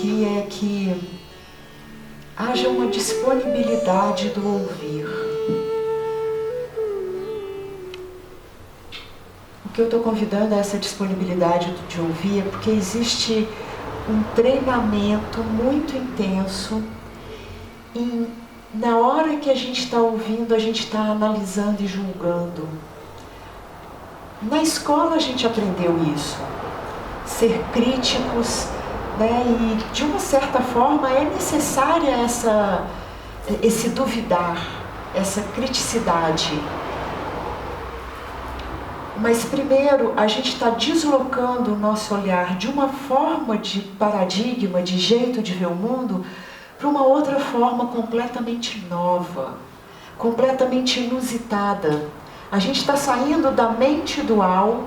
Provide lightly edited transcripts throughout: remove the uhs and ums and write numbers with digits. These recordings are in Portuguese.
aqui é que haja uma disponibilidade do ouvir. O que eu estou convidando a essa disponibilidade de ouvir é porque existe um treinamento muito intenso na hora que a gente está ouvindo, a gente está analisando e julgando. Na escola a gente aprendeu isso, ser críticos, né? E de uma certa forma é necessária esse duvidar, essa criticidade. Mas primeiro a gente está deslocando o nosso olhar de uma forma de paradigma, de jeito de ver o mundo, para uma outra forma completamente nova, completamente inusitada. A gente está saindo da mente dual,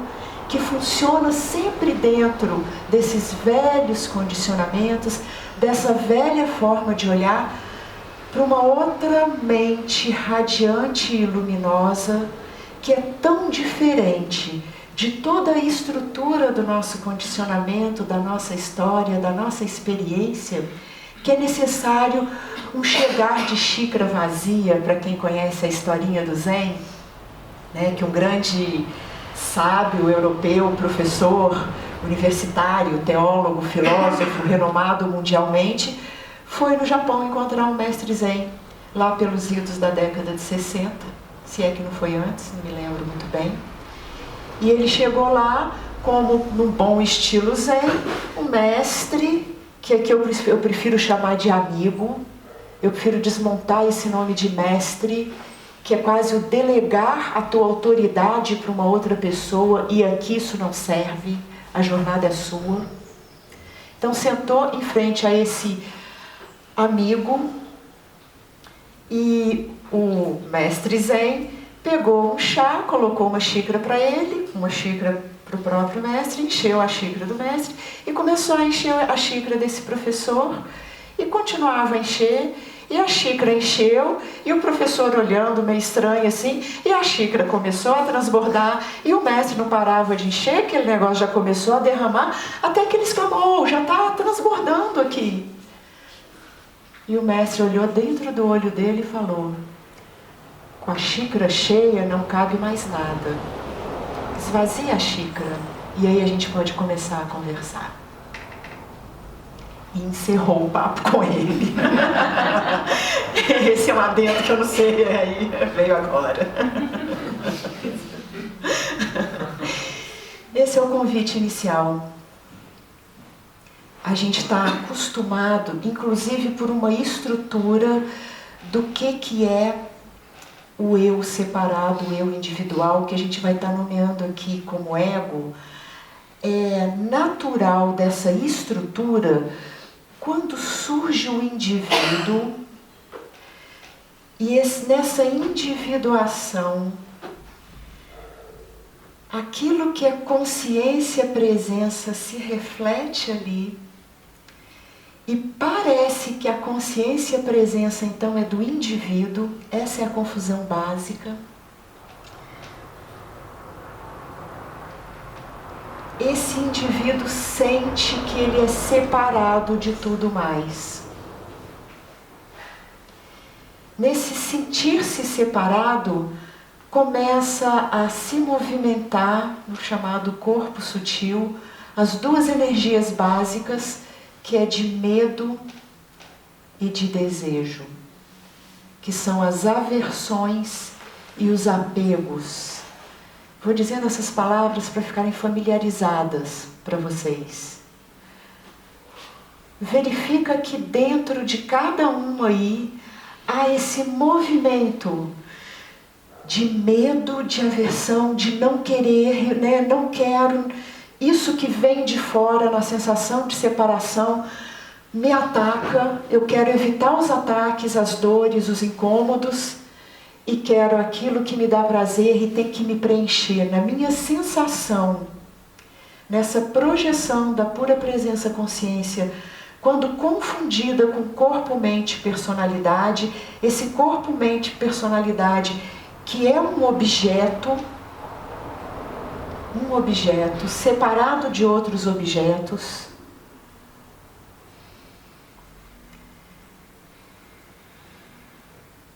que funciona sempre dentro desses velhos condicionamentos, dessa velha forma de olhar, para uma outra mente radiante e luminosa, que é tão diferente de toda a estrutura do nosso condicionamento, da nossa história, da nossa experiência, que é necessário um chegar de xícara vazia, para quem conhece a historinha do Zen, né, que um grande sábio europeu, professor universitário, teólogo, filósofo, renomado mundialmente, foi no Japão encontrar um mestre Zen, lá pelos idos da década de 60, se é que não foi antes, não me lembro muito bem. E ele chegou lá, como num bom estilo Zen, um mestre, que aqui eu prefiro chamar de amigo, eu prefiro desmontar esse nome de mestre, que é quase o delegar a tua autoridade para uma outra pessoa, e aqui isso não serve, a jornada é sua. Então sentou em frente a esse amigo, e o mestre Zen pegou um chá, colocou uma xícara para ele, uma xícara para o próprio mestre, encheu a xícara do mestre e começou a encher a xícara desse professor, e continuava a encher. E a xícara encheu, e o professor olhando meio estranho assim, e a xícara começou a transbordar, e o mestre não parava de encher, aquele negócio já começou a derramar, até que ele exclamou: já está transbordando aqui. E o mestre olhou dentro do olho dele e falou: com a xícara cheia não cabe mais nada. Esvazia a xícara, e aí a gente pode começar a conversar. E encerrou o papo com ele. Esse é um adendo que eu não sei, aí veio agora. Esse é o convite inicial. A gente está acostumado, inclusive por uma estrutura do que é o eu separado, o eu individual, que a gente vai estar nomeando aqui como ego. É natural dessa estrutura. Quando surge o indivíduo, e nessa individuação, aquilo que é consciência, presença, se reflete ali, e parece que a consciência, presença então é do indivíduo. Essa é a confusão básica. Esse indivíduo sente que ele é separado de tudo mais. Nesse sentir-se separado, começa a se movimentar no chamado corpo sutil as duas energias básicas, que é de medo e de desejo, que são as aversões e os apegos. Vou dizendo essas palavras para ficarem familiarizadas para vocês. Verifica que dentro de cada um aí há esse movimento de medo, de aversão, de não querer, né? Não quero. Isso que vem de fora, na sensação de separação, me ataca. Eu quero evitar os ataques, as dores, os incômodos. E quero aquilo que me dá prazer e tem que me preencher. Na minha sensação, nessa projeção da pura presença consciência, quando confundida com corpo, mente, personalidade, esse corpo, mente, personalidade, que é um objeto separado de outros objetos,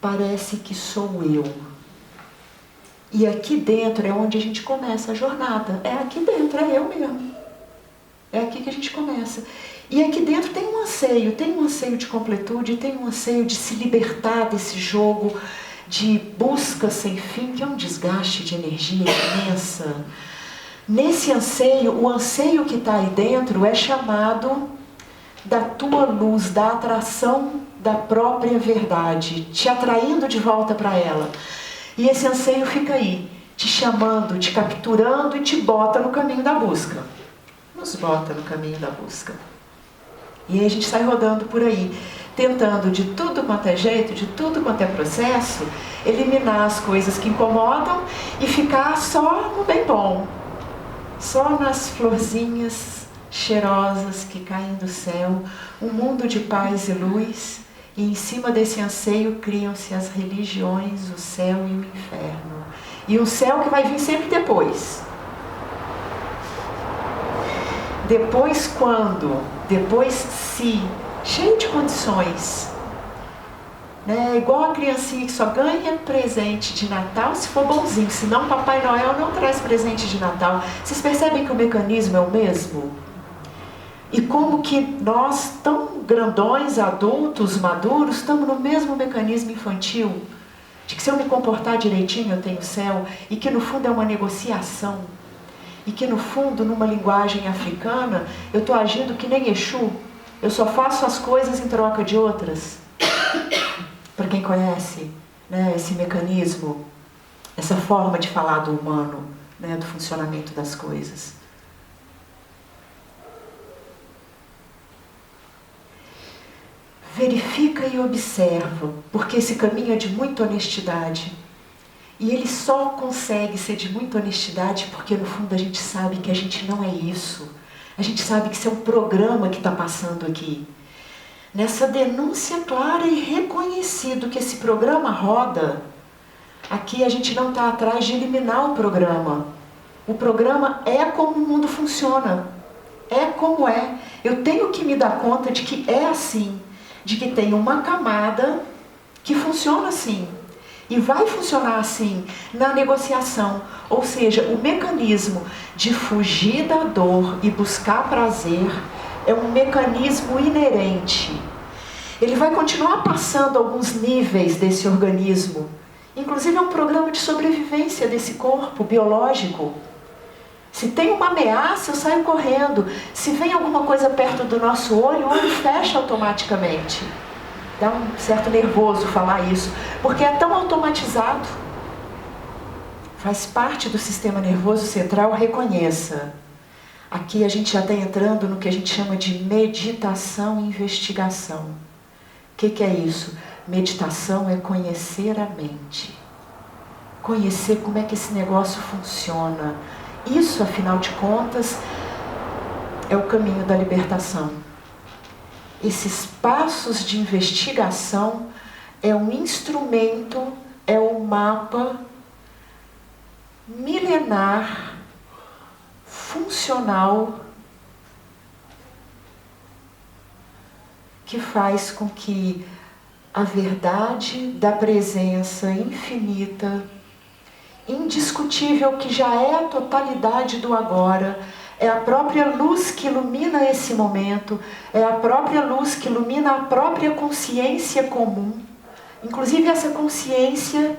parece que sou eu. E aqui dentro é onde a gente começa a jornada. É aqui dentro, é eu mesmo. É aqui que a gente começa. E aqui dentro tem um anseio de completude, tem um anseio de se libertar desse jogo de busca sem fim, que é um desgaste de energia imensa. Nesse anseio, o anseio que está aí dentro é chamado da tua luz, da atração da própria verdade, te atraindo de volta para ela. E esse anseio fica aí, te chamando, te capturando e te bota no caminho da busca. Nos bota no caminho da busca. E aí a gente sai rodando por aí, tentando de tudo quanto é jeito, de tudo quanto é processo, eliminar as coisas que incomodam e ficar só no bem bom. Só nas florzinhas cheirosas que caem do céu, um mundo de paz e luz, e em cima desse anseio criam-se as religiões, o céu e o inferno. E um céu que vai vir sempre depois. Depois quando? Depois se, cheio de condições. Né? Igual a criancinha que só ganha presente de Natal se for bonzinho, senão Papai Noel não traz presente de Natal. Vocês percebem que o mecanismo é o mesmo? E como que nós, tão grandões, adultos, maduros, estamos no mesmo mecanismo infantil, de que se eu me comportar direitinho eu tenho céu, e que no fundo é uma negociação, e que no fundo, numa linguagem africana, eu estou agindo que nem Exu, eu só faço as coisas em troca de outras. Para quem conhece, né, esse mecanismo, essa forma de falar do humano, né, do funcionamento das coisas. Verifica e observa, porque esse caminho é de muita honestidade. E ele só consegue ser de muita honestidade porque no fundo a gente sabe que a gente não é isso. A gente sabe que isso é um programa que está passando aqui. Nessa denúncia clara e reconhecido que esse programa roda, aqui a gente não está atrás de eliminar o programa. O programa é como o mundo funciona. É como é. Eu tenho que me dar conta de que é assim. De que tem uma camada que funciona assim. E vai funcionar assim na negociação. Ou seja, o mecanismo de fugir da dor e buscar prazer é um mecanismo inerente. Ele vai continuar passando alguns níveis desse organismo. Inclusive é um programa de sobrevivência desse corpo biológico. Se tem uma ameaça, eu saio correndo. Se vem alguma coisa perto do nosso olho, o olho fecha automaticamente. Dá um certo nervoso falar isso, porque é tão automatizado. Faz parte do sistema nervoso central, reconheça. Aqui a gente já está entrando no que a gente chama de meditação e investigação. O que é isso? Meditação é conhecer a mente. Conhecer como é que esse negócio funciona. Isso, afinal de contas, é o caminho da libertação. Esses passos de investigação é um instrumento, é um mapa milenar, funcional, que faz com que a verdade da presença infinita, indiscutível, que já é a totalidade do agora, é a própria luz que ilumina esse momento, é a própria luz que ilumina a própria consciência comum, inclusive essa consciência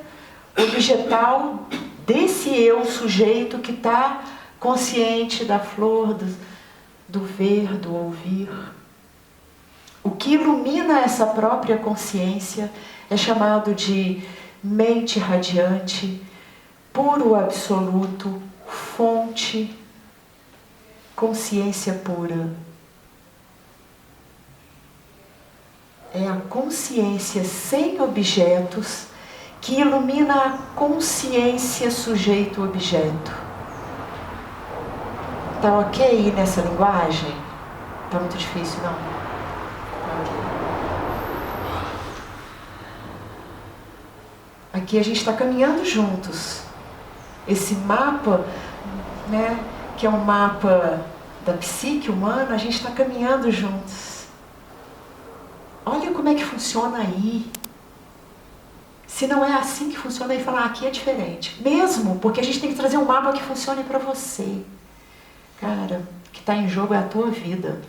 objetal desse eu sujeito que está consciente da flor, do ver, do ouvir. O que ilumina essa própria consciência é chamado de mente radiante, puro absoluto, fonte, consciência pura. É a consciência sem objetos que ilumina a consciência sujeito-objeto. Tá ok nessa linguagem? Tá muito difícil, não? Aqui a gente está caminhando juntos. Esse mapa, né, que é um mapa da psique humana, a gente está caminhando juntos. Olha como é que funciona aí. Se não é assim que funciona, aí fala, aqui é diferente. Mesmo, porque a gente tem que trazer um mapa que funcione para você. Cara, o que está em jogo é a tua vida.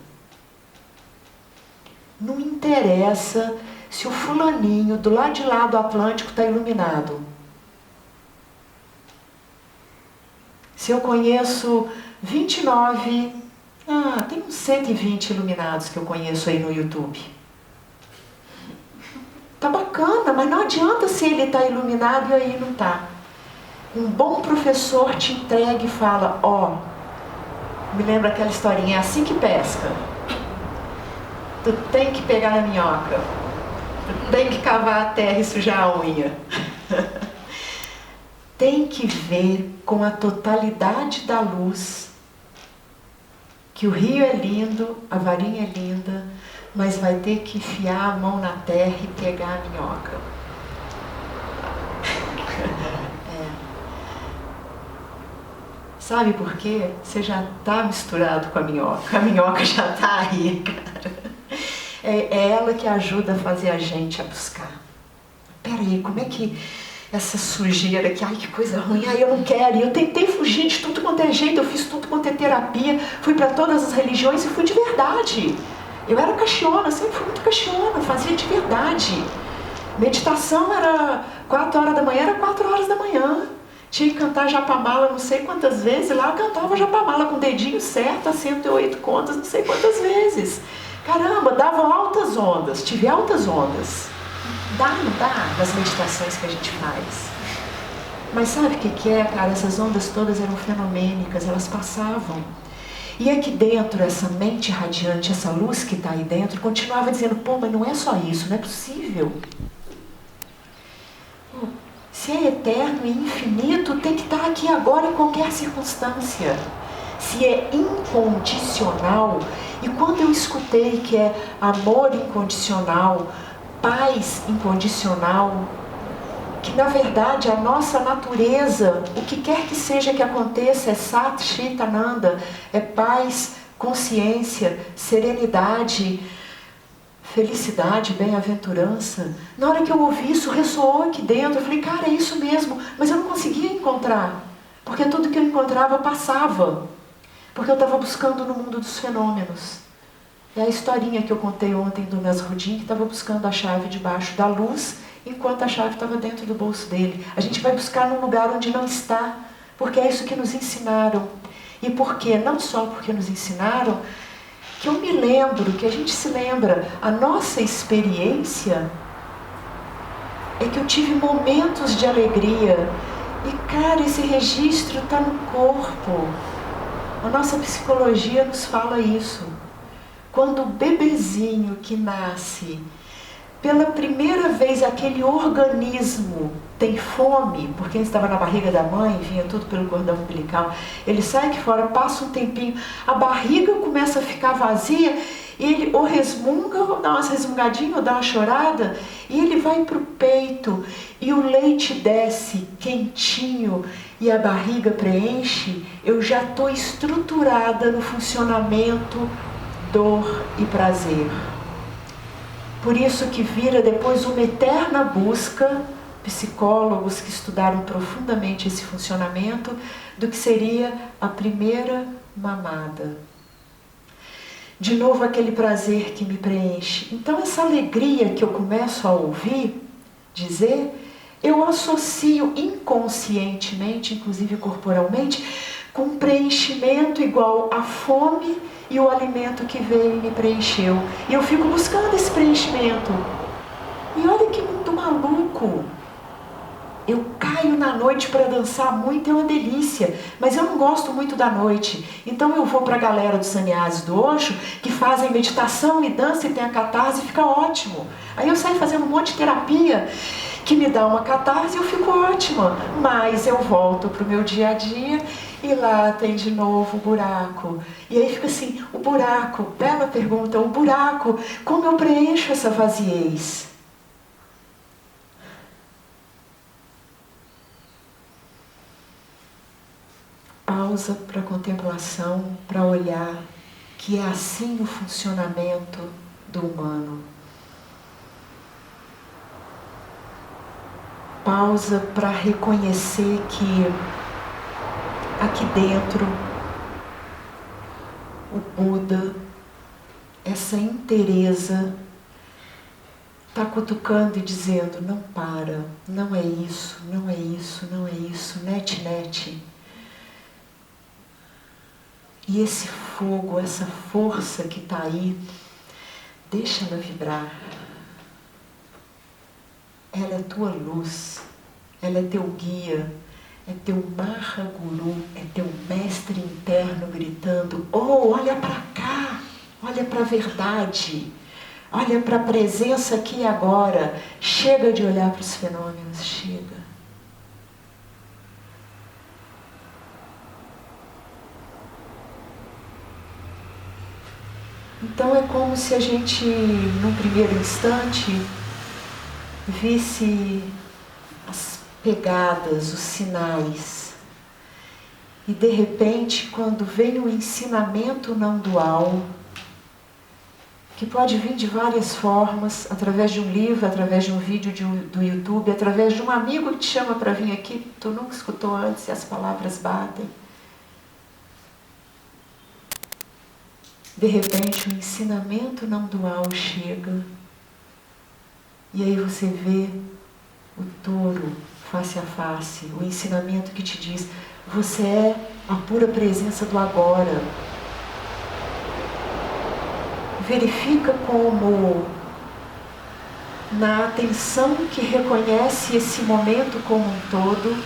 Não interessa se o fulaninho do lado de lá do Atlântico está iluminado. Se eu conheço 29, tem uns 120 iluminados que eu conheço aí no YouTube. Tá bacana, mas não adianta se ele está iluminado e aí não está. Um bom professor te entrega e fala, me lembra aquela historinha, é assim que pesca. Tu tem que pegar na minhoca. Tu tem que cavar a terra e sujar a unha. Tem que ver com a totalidade da luz que o rio é lindo, a varinha é linda, mas vai ter que enfiar a mão na terra e pegar a minhoca. Sabe por quê? Você já está misturado com a minhoca já está aí, cara. É ela que ajuda a fazer a gente a buscar. Peraí, como é que essa sujeira aqui, que coisa ruim, eu não quero. E eu tentei fugir de tudo quanto é jeito, eu fiz tudo quanto é terapia, fui para todas as religiões e fui de verdade. Eu era caxiona, sempre fui muito caxiona, fazia de verdade. Meditação era 4 horas da manhã, era 4 horas da manhã. Tinha que cantar Japamala não sei quantas vezes, lá eu cantava Japamala com o dedinho certo, a 108 contas, não sei quantas vezes. Caramba, davam altas ondas, tive altas ondas. Dá, não dá, nas meditações que a gente faz. Mas sabe o que é, cara? Essas ondas todas eram fenomênicas, elas passavam. E aqui dentro, essa mente radiante, essa luz que está aí dentro, continuava dizendo, mas não é só isso, não é possível. Se é eterno e infinito, tem que estar aqui agora em qualquer circunstância. Se é incondicional, e quando eu escutei que é amor incondicional, paz incondicional, que na verdade a nossa natureza, o que quer que seja que aconteça, é Sat Chit Ananda, é paz, consciência, serenidade, felicidade, bem-aventurança. Na hora que eu ouvi isso, ressoou aqui dentro. Eu falei, cara, é isso mesmo. Mas eu não conseguia encontrar. Porque tudo que eu encontrava passava. Porque eu estava buscando no mundo dos fenômenos. É a historinha que eu contei ontem do Nasruddin, que estava buscando a chave debaixo da luz, enquanto a chave estava dentro do bolso dele. A gente vai buscar num lugar onde não está. Porque é isso que nos ensinaram. E por quê? Não só porque nos ensinaram, que eu me lembro, que a gente se lembra, a nossa experiência é que eu tive momentos de alegria. E cara, esse registro está no corpo. A nossa psicologia nos fala isso. Quando o bebezinho que nasce, pela primeira vez aquele organismo tem fome, porque ele estava na barriga da mãe, vinha tudo pelo cordão umbilical, ele sai aqui fora, passa um tempinho, a barriga começa a ficar vazia, e ele ou resmunga, ou dá umas resmungadinhas, ou dá uma chorada, e ele vai para o peito, e o leite desce quentinho, e a barriga preenche, eu já estou estruturada no funcionamento dor e prazer. Por isso que vira depois uma eterna busca, psicólogos que estudaram profundamente esse funcionamento, do que seria a primeira mamada. De novo aquele prazer que me preenche. Então essa alegria que eu começo a ouvir dizer, eu associo inconscientemente, inclusive corporalmente, com preenchimento igual a fome e o alimento que veio e me preencheu. E eu fico buscando esse preenchimento. E olha que mundo maluco. Eu caio na noite para dançar muito, é uma delícia. Mas eu não gosto muito da noite. Então eu vou para a galera dos sannyasis do Osho, que fazem meditação e dança e tem a catarse e fica ótimo. Aí eu saio fazendo um monte de terapia que me dá uma catarse e eu fico ótima. Mas eu volto para o meu dia a dia e lá tem de novo o buraco. E aí fica assim, o buraco, bela pergunta, o buraco, como eu preencho essa vaziez? Pausa para contemplação, para olhar que é assim o funcionamento do humano. pausa para reconhecer que aqui dentro o Buda, essa inteireza, está cutucando e dizendo: não para, não é isso, não é isso, não é isso, net, net. E esse fogo, essa força que está aí, deixa ela vibrar. Ela é tua luz, ela é teu guia, é teu Mahaguru, é teu mestre interno gritando: oh, olha para cá, olha para a verdade, olha para a presença aqui e agora. Chega de olhar para os fenômenos, chega. Então é como se a gente, num primeiro instante, visse as pegadas, os sinais. E de repente, quando vem o ensinamento não dual, que pode vir de várias formas, através de um livro, através de um vídeo do YouTube, através de um amigo que te chama para vir aqui, tu nunca escutou antes e as palavras batem. De repente, o ensinamento não dual chega. E aí você vê o touro face a face, o ensinamento que te diz: você é a pura presença do agora. Verifica como, na atenção que reconhece esse momento como um todo,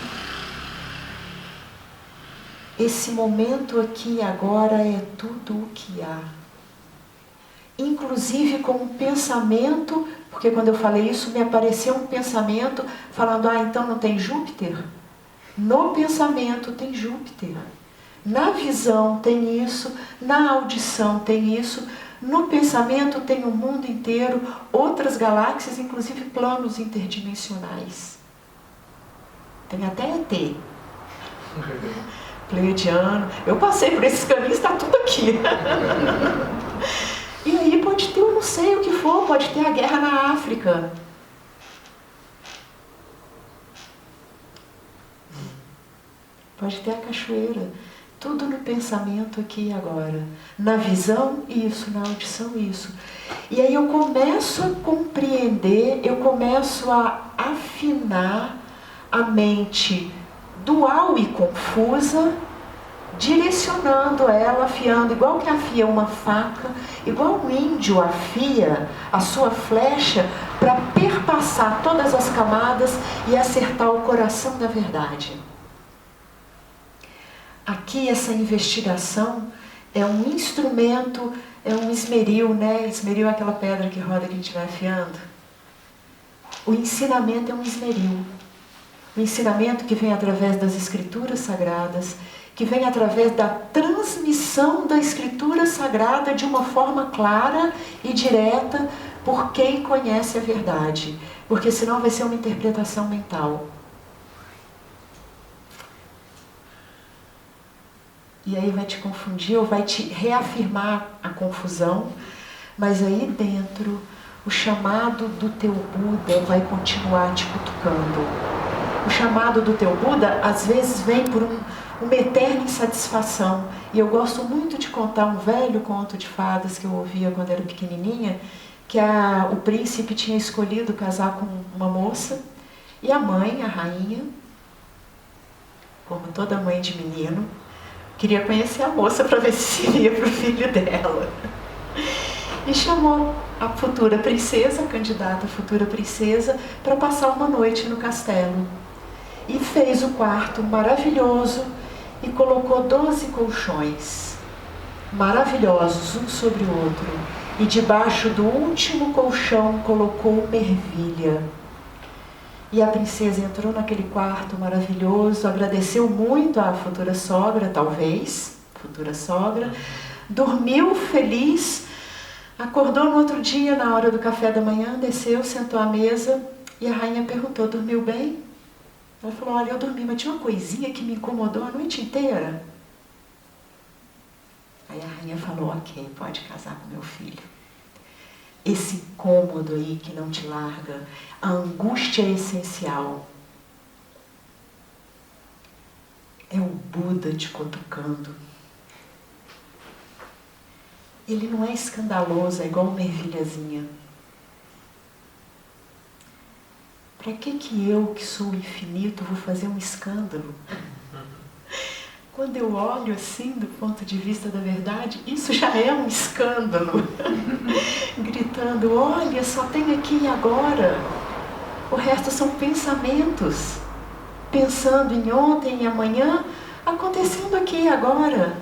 esse momento aqui e agora é tudo o que há. Inclusive com um pensamento, porque quando eu falei isso me apareceu um pensamento falando: ah, então não tem Júpiter? No pensamento tem Júpiter. Na visão tem isso, na audição tem isso, no pensamento tem o mundo inteiro, outras galáxias, inclusive planos interdimensionais. Tem até ET. Pleiadiano. Eu passei por esses caminhos, está tudo aqui. E aí pode ter, eu não sei o que for, pode ter a guerra na África. Pode ter a cachoeira. Tudo no pensamento aqui e agora. Na visão, isso. Na audição, isso. E aí eu começo a compreender, eu começo a afinar a mente dual e confusa, direcionando ela, afiando, igual que afia uma faca, igual um índio afia a sua flecha para perpassar todas as camadas e acertar o coração da verdade. Aqui essa investigação é um instrumento, é um esmeril, né? Esmeril é aquela pedra que roda que a gente vai afiando. O ensinamento é um esmeril. O ensinamento que vem através das escrituras sagradas, que vem através da transmissão da escritura sagrada de uma forma clara e direta por quem conhece a verdade. Porque senão vai ser uma interpretação mental. E aí vai te confundir ou vai te reafirmar a confusão, mas aí dentro o chamado do teu Buda vai continuar te cutucando. O chamado do teu Buda às vezes vem por uma eterna insatisfação. E eu gosto muito de contar um velho conto de fadas que eu ouvia quando era pequenininha, que o príncipe tinha escolhido casar com uma moça, e a mãe, a rainha, como toda mãe de menino, queria conhecer a moça para ver se seria para o filho dela. E chamou a futura princesa, a candidata a futura princesa, para passar uma noite no castelo. E fez o quarto maravilhoso e colocou 12 colchões maravilhosos, um sobre o outro. E debaixo do último colchão colocou uma ervilha. E a princesa entrou naquele quarto maravilhoso, agradeceu muito à futura sogra, talvez, futura sogra, dormiu feliz, acordou no outro dia, na hora do café da manhã, desceu, sentou à mesa, e a rainha perguntou: dormiu bem? Ela falou: olha, eu dormi, mas tinha uma coisinha que me incomodou a noite inteira. Aí a rainha falou: ok, pode casar com meu filho. Esse incômodo aí que não te larga, a angústia essencial, Buda te cutucando. Ele não é escandaloso, é igual uma ervilhazinha. Para que eu, que sou o infinito, vou fazer um escândalo? Quando eu olho assim, do ponto de vista da verdade, isso já é um escândalo. Gritando, olha, só tem aqui e agora. O resto são pensamentos. Pensando em ontem e amanhã, acontecendo aqui e agora.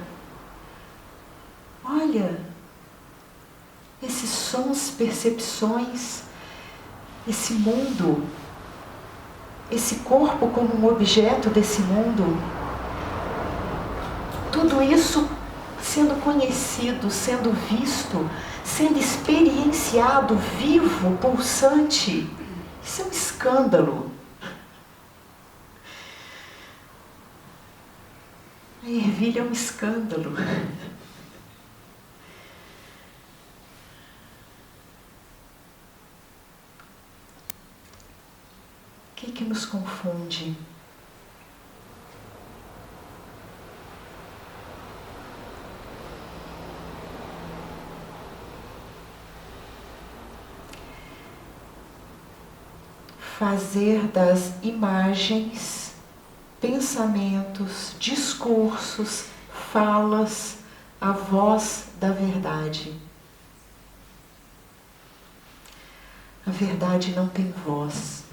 Olha, esses sons, percepções, esse mundo, esse corpo como um objeto desse mundo, tudo isso sendo conhecido, sendo visto, sendo experienciado, vivo, pulsante. Isso é um escândalo. A ervilha é um escândalo. O que nos confunde? Fazer das imagens, pensamentos, discursos, falas, a voz da verdade. A verdade não tem voz.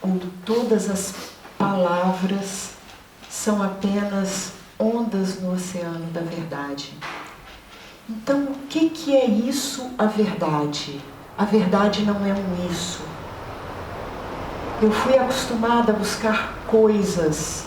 Ou todas as palavras são apenas ondas no oceano da verdade. Então, o que é isso, a verdade? A verdade não é um isso. Eu fui acostumada a buscar coisas,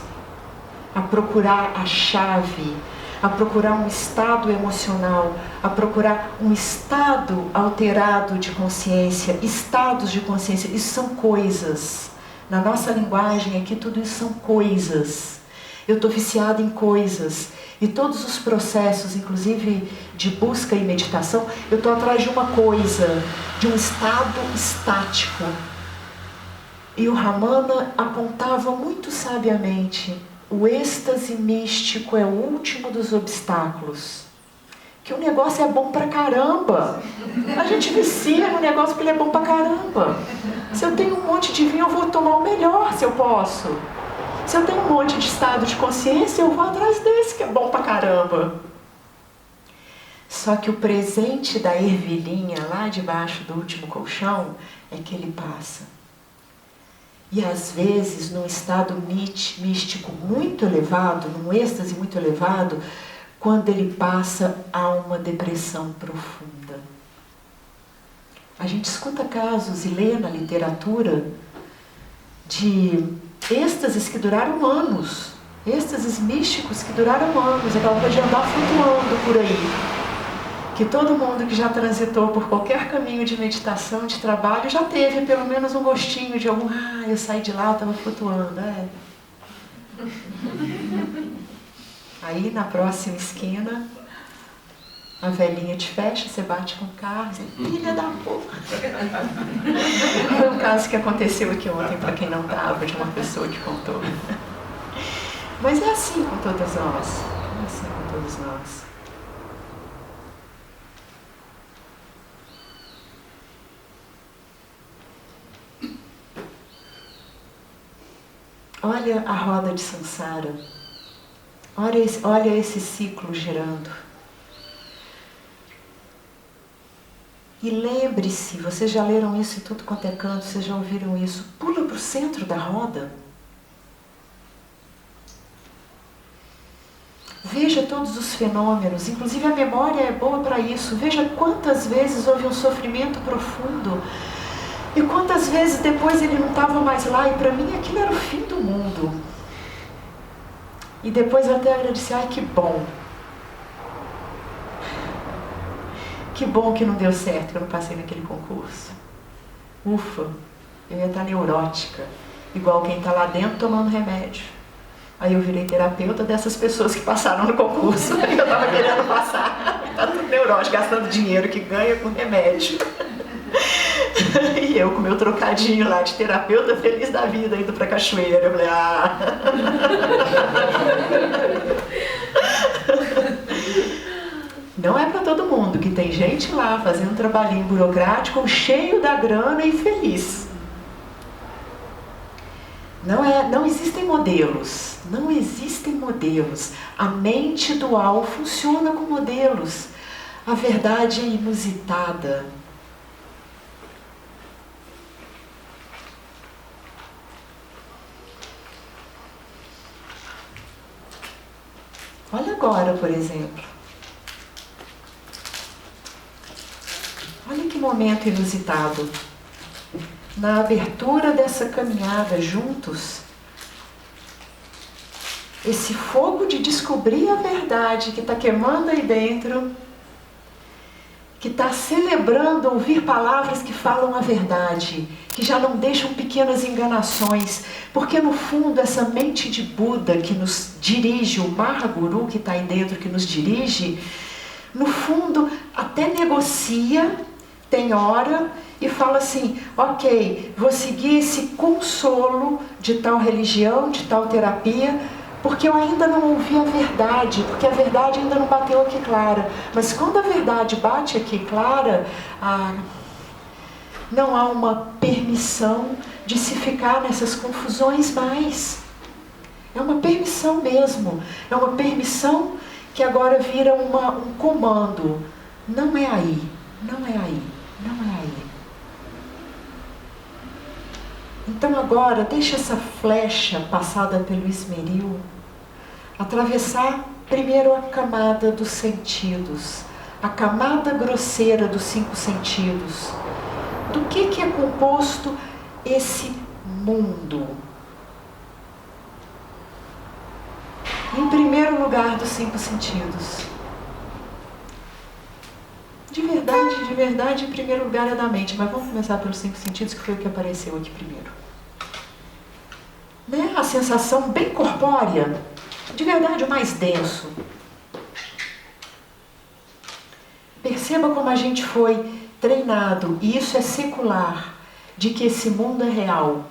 a procurar a chave, a procurar um estado emocional, a procurar um estado alterado de consciência, estados de consciência. Isso são coisas. Na nossa linguagem aqui, tudo isso são coisas. Eu estou viciada em coisas. E todos os processos, inclusive de busca e meditação, eu estou atrás de uma coisa, de um estado estático. E o Ramana apontava muito sabiamente, o êxtase místico é o último dos obstáculos. Que o negócio é bom pra caramba. A gente vicia no negócio porque ele é bom pra caramba. Se eu tenho um monte de vinho, eu vou tomar o melhor, se eu posso. Se eu tenho um monte de estado de consciência, eu vou atrás desse que é bom pra caramba. Só que o presente da ervilhinha lá debaixo do último colchão é que ele passa. E às vezes, num estado místico muito elevado, num êxtase muito elevado, quando ele passa, há uma depressão profunda. A gente escuta casos e lê na literatura de êxtases que duraram anos, êxtases místicos que duraram anos, aquela coisa de andar flutuando por aí. Que todo mundo que já transitou por qualquer caminho de meditação, de trabalho, já teve pelo menos um gostinho de algum, eu saí de lá, eu estava flutuando, Aí na próxima esquina, a velhinha te fecha, você bate com o carro, você, filha da puta. Foi um caso que aconteceu aqui ontem, para quem não estava, de uma pessoa que contou. Mas é assim com todas nós, é assim com todos nós. Olha a roda de Sansara. Olha esse ciclo girando. E lembre-se, vocês já leram isso em tudo quanto é canto, vocês já ouviram isso. Pula para o centro da roda. Veja todos os fenômenos, inclusive a memória é boa para isso. Veja quantas vezes houve um sofrimento profundo. E quantas vezes depois ele não estava mais lá, e para mim aquilo era o fim do mundo. E depois eu até agradeci, que bom. Que bom que não deu certo, que eu não passei naquele concurso. Ufa, eu ia estar neurótica, igual quem está lá dentro tomando remédio. Aí eu virei terapeuta dessas pessoas que passaram no concurso, eu estava querendo passar. Está tudo neurótico, gastando dinheiro que ganha com remédio. E eu com meu trocadinho lá de terapeuta feliz da vida, indo pra cachoeira. Eu falei, Não é para todo mundo, que tem gente lá fazendo um trabalhinho burocrático, cheio da grana e feliz. Não existem modelos, não existem modelos. A mente dual funciona com modelos. A verdade é inusitada. Olha agora, por exemplo. Olha que momento inusitado. Na abertura dessa caminhada juntos, esse fogo de descobrir a verdade que está queimando aí dentro, que está celebrando ouvir palavras que falam a verdade, que já não deixam pequenas enganações, porque no fundo essa mente de Buda que nos dirige, o Mahaguru que está aí dentro que nos dirige, no fundo até negocia, tem hora e fala assim, ok, vou seguir esse consolo de tal religião, de tal terapia, porque eu ainda não ouvi a verdade, porque a verdade ainda não bateu aqui clara. Mas quando a verdade bate aqui clara, não há uma permissão de se ficar nessas confusões mais. É uma permissão mesmo, é uma permissão que agora vira um comando. Não é aí, não é aí, não é aí. Então agora, deixa essa flecha passada pelo esmeril atravessar primeiro a camada dos sentidos, a camada grosseira dos 5 sentidos. Do que é composto esse mundo? Em primeiro lugar, dos 5 sentidos. De verdade, em primeiro lugar é da mente. Mas vamos começar pelos 5 sentidos, que foi o que apareceu aqui primeiro. Né? A sensação bem corpórea, de verdade o mais denso. Perceba como a gente foi treinado, e isso é secular, de que esse mundo é real.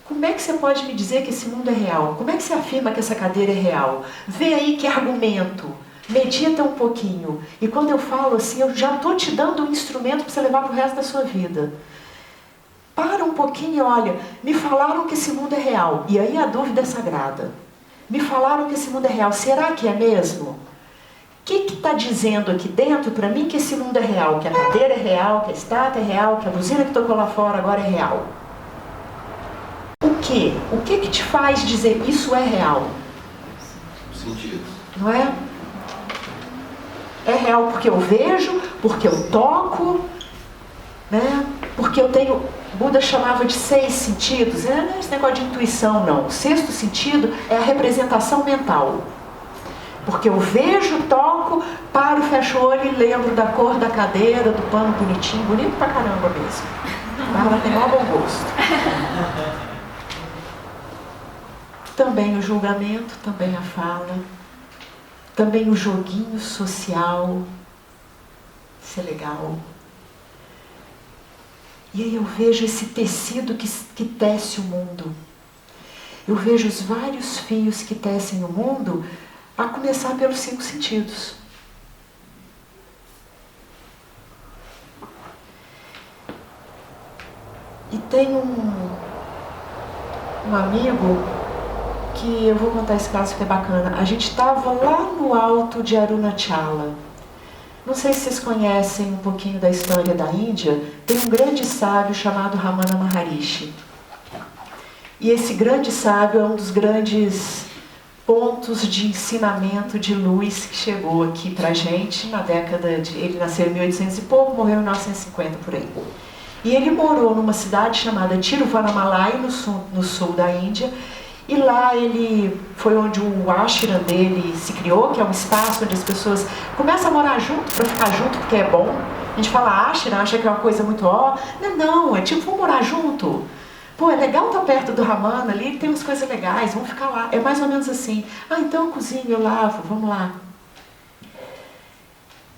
Como é que você pode me dizer que esse mundo é real? Como é que você afirma que essa cadeira é real? Vê aí que argumento. Medita um pouquinho. E quando eu falo assim, eu já estou te dando um instrumento para você levar para o resto da sua vida. Para um pouquinho e olha, me falaram que esse mundo é real. E aí a dúvida é sagrada. Me falaram que esse mundo é real. Será que é mesmo? O que está dizendo aqui dentro para mim que esse mundo é real? Que a cadeira é real, que a estátua é real, que a buzina que tocou lá fora agora é real? O quê? O que te faz dizer isso é real? Sentido. Não é? É real porque eu vejo, porque eu toco, né? Porque eu tenho... Buda chamava de 6 sentidos. Não é esse negócio de intuição, não. O 6º sentido é a representação mental. Porque eu vejo, toco, paro, fecho o olho e lembro da cor da cadeira, do pano bonitinho, bonito pra caramba mesmo. Ela tem maior bom gosto. Também o julgamento, também a fala, também o joguinho social. Isso é legal. E aí eu vejo esse tecido que tece o mundo. Eu vejo os vários fios que tecem o mundo, a começar pelos 5 sentidos. E tem um amigo que eu vou contar esse caso que é bacana. A gente estava lá no alto de Arunachala. Não sei se vocês conhecem um pouquinho da história da Índia. Tem um grande sábio chamado Ramana Maharishi. E esse grande sábio é um dos grandes pontos de ensinamento de luz que chegou aqui pra gente na década de... Ele nasceu em 1800 e pouco, morreu em 1950 por aí. E ele morou numa cidade chamada Tiruvannamalai, no sul da Índia. E lá ele foi onde o ashram dele se criou, que é um espaço onde as pessoas começam a morar junto, para ficar junto, porque é bom. A gente fala ashram, acha que é uma coisa muito Não, é tipo, vamos morar junto. Pô, é legal estar perto do Ramana ali, tem umas coisas legais, vamos ficar lá. É mais ou menos assim. Então eu cozinho, eu lavo, vamos lá.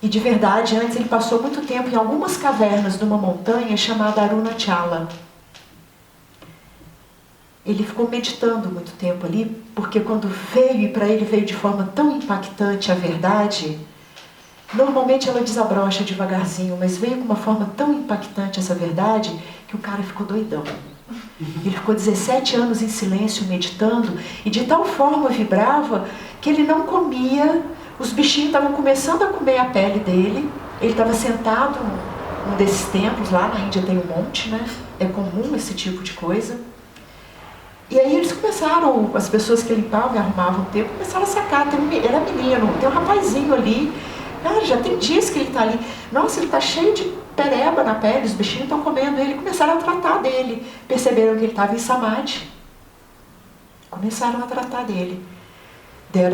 E de verdade, antes ele passou muito tempo em algumas cavernas de uma montanha chamada Arunachala. Ele ficou meditando muito tempo ali, porque quando veio, e para ele veio de forma tão impactante a verdade, normalmente ela desabrocha devagarzinho, mas veio com uma forma tão impactante essa verdade, que o cara ficou doidão. Ele ficou 17 anos em silêncio, meditando, e de tal forma vibrava que ele não comia. Os bichinhos estavam começando a comer a pele dele. Ele estava sentado num desses templos, lá na Índia tem um monte, né? É comum esse tipo de coisa. E aí eles começaram, as pessoas que limpavam e arrumavam o templo, começaram a sacar, era menino, tem um rapazinho ali, cara, já tem dias que ele está ali. Nossa, ele está cheio de pereba na pele, os bichinhos estão comendo ele. Começaram a tratar dele, perceberam que ele estava em samadhi. Começaram a tratar dele.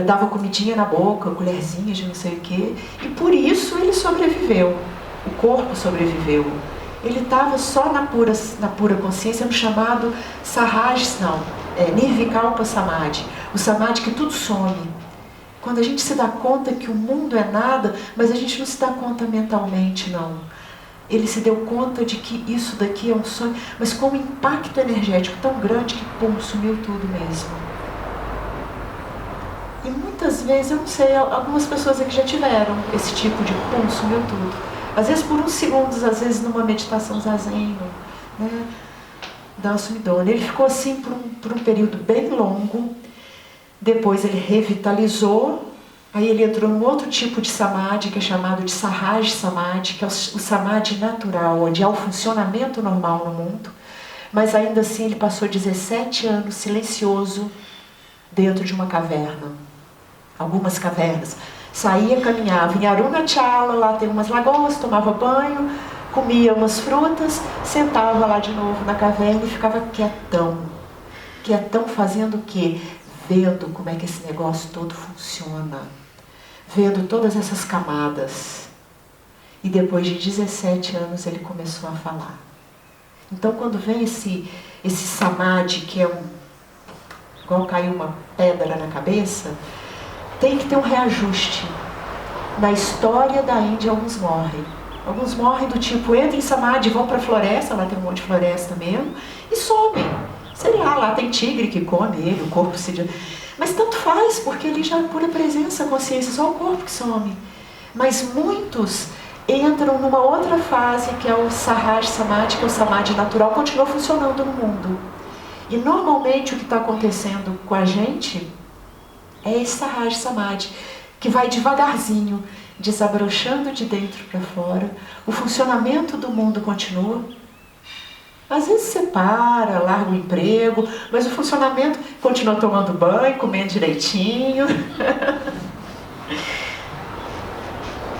Dava comidinha na boca, colherzinha de não sei o quê. E por isso ele sobreviveu. O corpo sobreviveu. Ele estava só na pura consciência, no chamado Sahaj, Nirvikalpa Samadhi. O Samadhi que tudo some. Quando a gente se dá conta que o mundo é nada, mas a gente não se dá conta mentalmente, não. Ele se deu conta de que isso daqui é um sonho, mas com um impacto energético tão grande que, pum, sumiu tudo mesmo. E muitas vezes, eu não sei, algumas pessoas aqui já tiveram esse tipo de pum, sumiu tudo. Às vezes por uns segundos, às vezes numa meditação zazen, né? Dá uma sumidona. Ele ficou assim por um período bem longo. Depois ele revitalizou. Aí ele entrou num outro tipo de samadhi, que é chamado de Sahaj Samadhi, que é o samadhi natural, onde há o funcionamento normal no mundo. Mas ainda assim ele passou 17 anos silencioso dentro de uma caverna. Algumas cavernas. Saía, caminhava em Arunachala, lá tem umas lagoas, tomava banho, comia umas frutas, sentava lá de novo na caverna e ficava quietão. Quietão fazendo o quê? Vendo como é que esse negócio todo funciona. Vendo todas essas camadas. E depois de 17 anos ele começou a falar. Então quando vem esse samadhi, que é igual caiu uma pedra na cabeça, tem que ter um reajuste. Na história da Índia, alguns morrem. Alguns morrem do tipo, entram em samadhi, vão para a floresta, lá tem um monte de floresta mesmo, e somem. Sei lá tem tigre que come ele, o corpo se... Mas tanto faz, porque ele já é pura presença, consciência, só o corpo que some. Mas muitos entram numa outra fase, que é o Sahaj Samadhi, que é o samadhi natural, continua funcionando no mundo. E normalmente o que está acontecendo com a gente é esse Sahaj Samadhi, que vai devagarzinho, desabrochando de dentro para fora. O funcionamento do mundo continua. Às vezes você para, larga o emprego, mas o funcionamento continua tomando banho, comendo direitinho.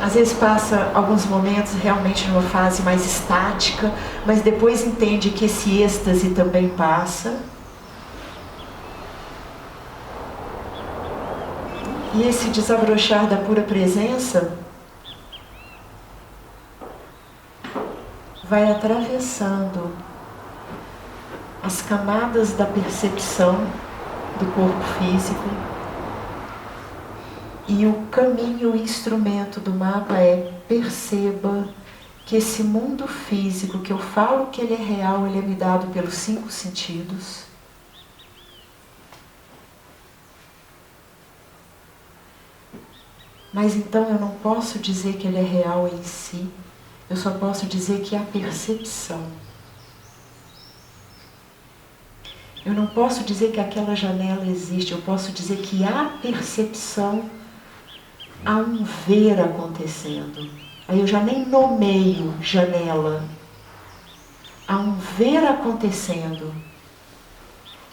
Às vezes passa alguns momentos realmente numa fase mais estática, mas depois entende que esse êxtase também passa. E esse desabrochar da pura presença vai atravessando as camadas da percepção do corpo físico. E o caminho, o instrumento do mapa é: perceba que esse mundo físico, que eu falo que ele é real, ele é me dado pelos 5 sentidos. Mas então eu não posso dizer que ele é real em si. Eu só posso dizer que há percepção. Eu não posso dizer que aquela janela existe. Eu posso dizer que há percepção, há um ver acontecendo. Aí eu já nem nomeio janela. Há um ver acontecendo.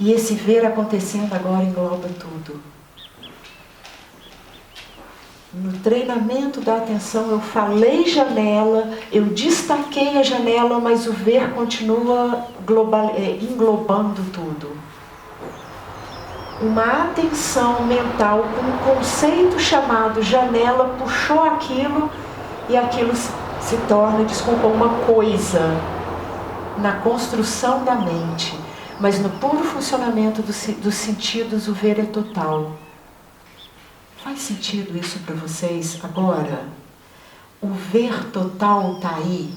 E esse ver acontecendo agora engloba tudo. No treinamento da atenção eu falei janela, eu destaquei a janela, mas o ver continua englobando tudo. Uma atenção mental com um conceito chamado janela puxou aquilo e aquilo se torna, desculpa, uma coisa na construção da mente. Mas no puro funcionamento dos sentidos o ver é total. Faz sentido isso para vocês agora? o ver total está aí,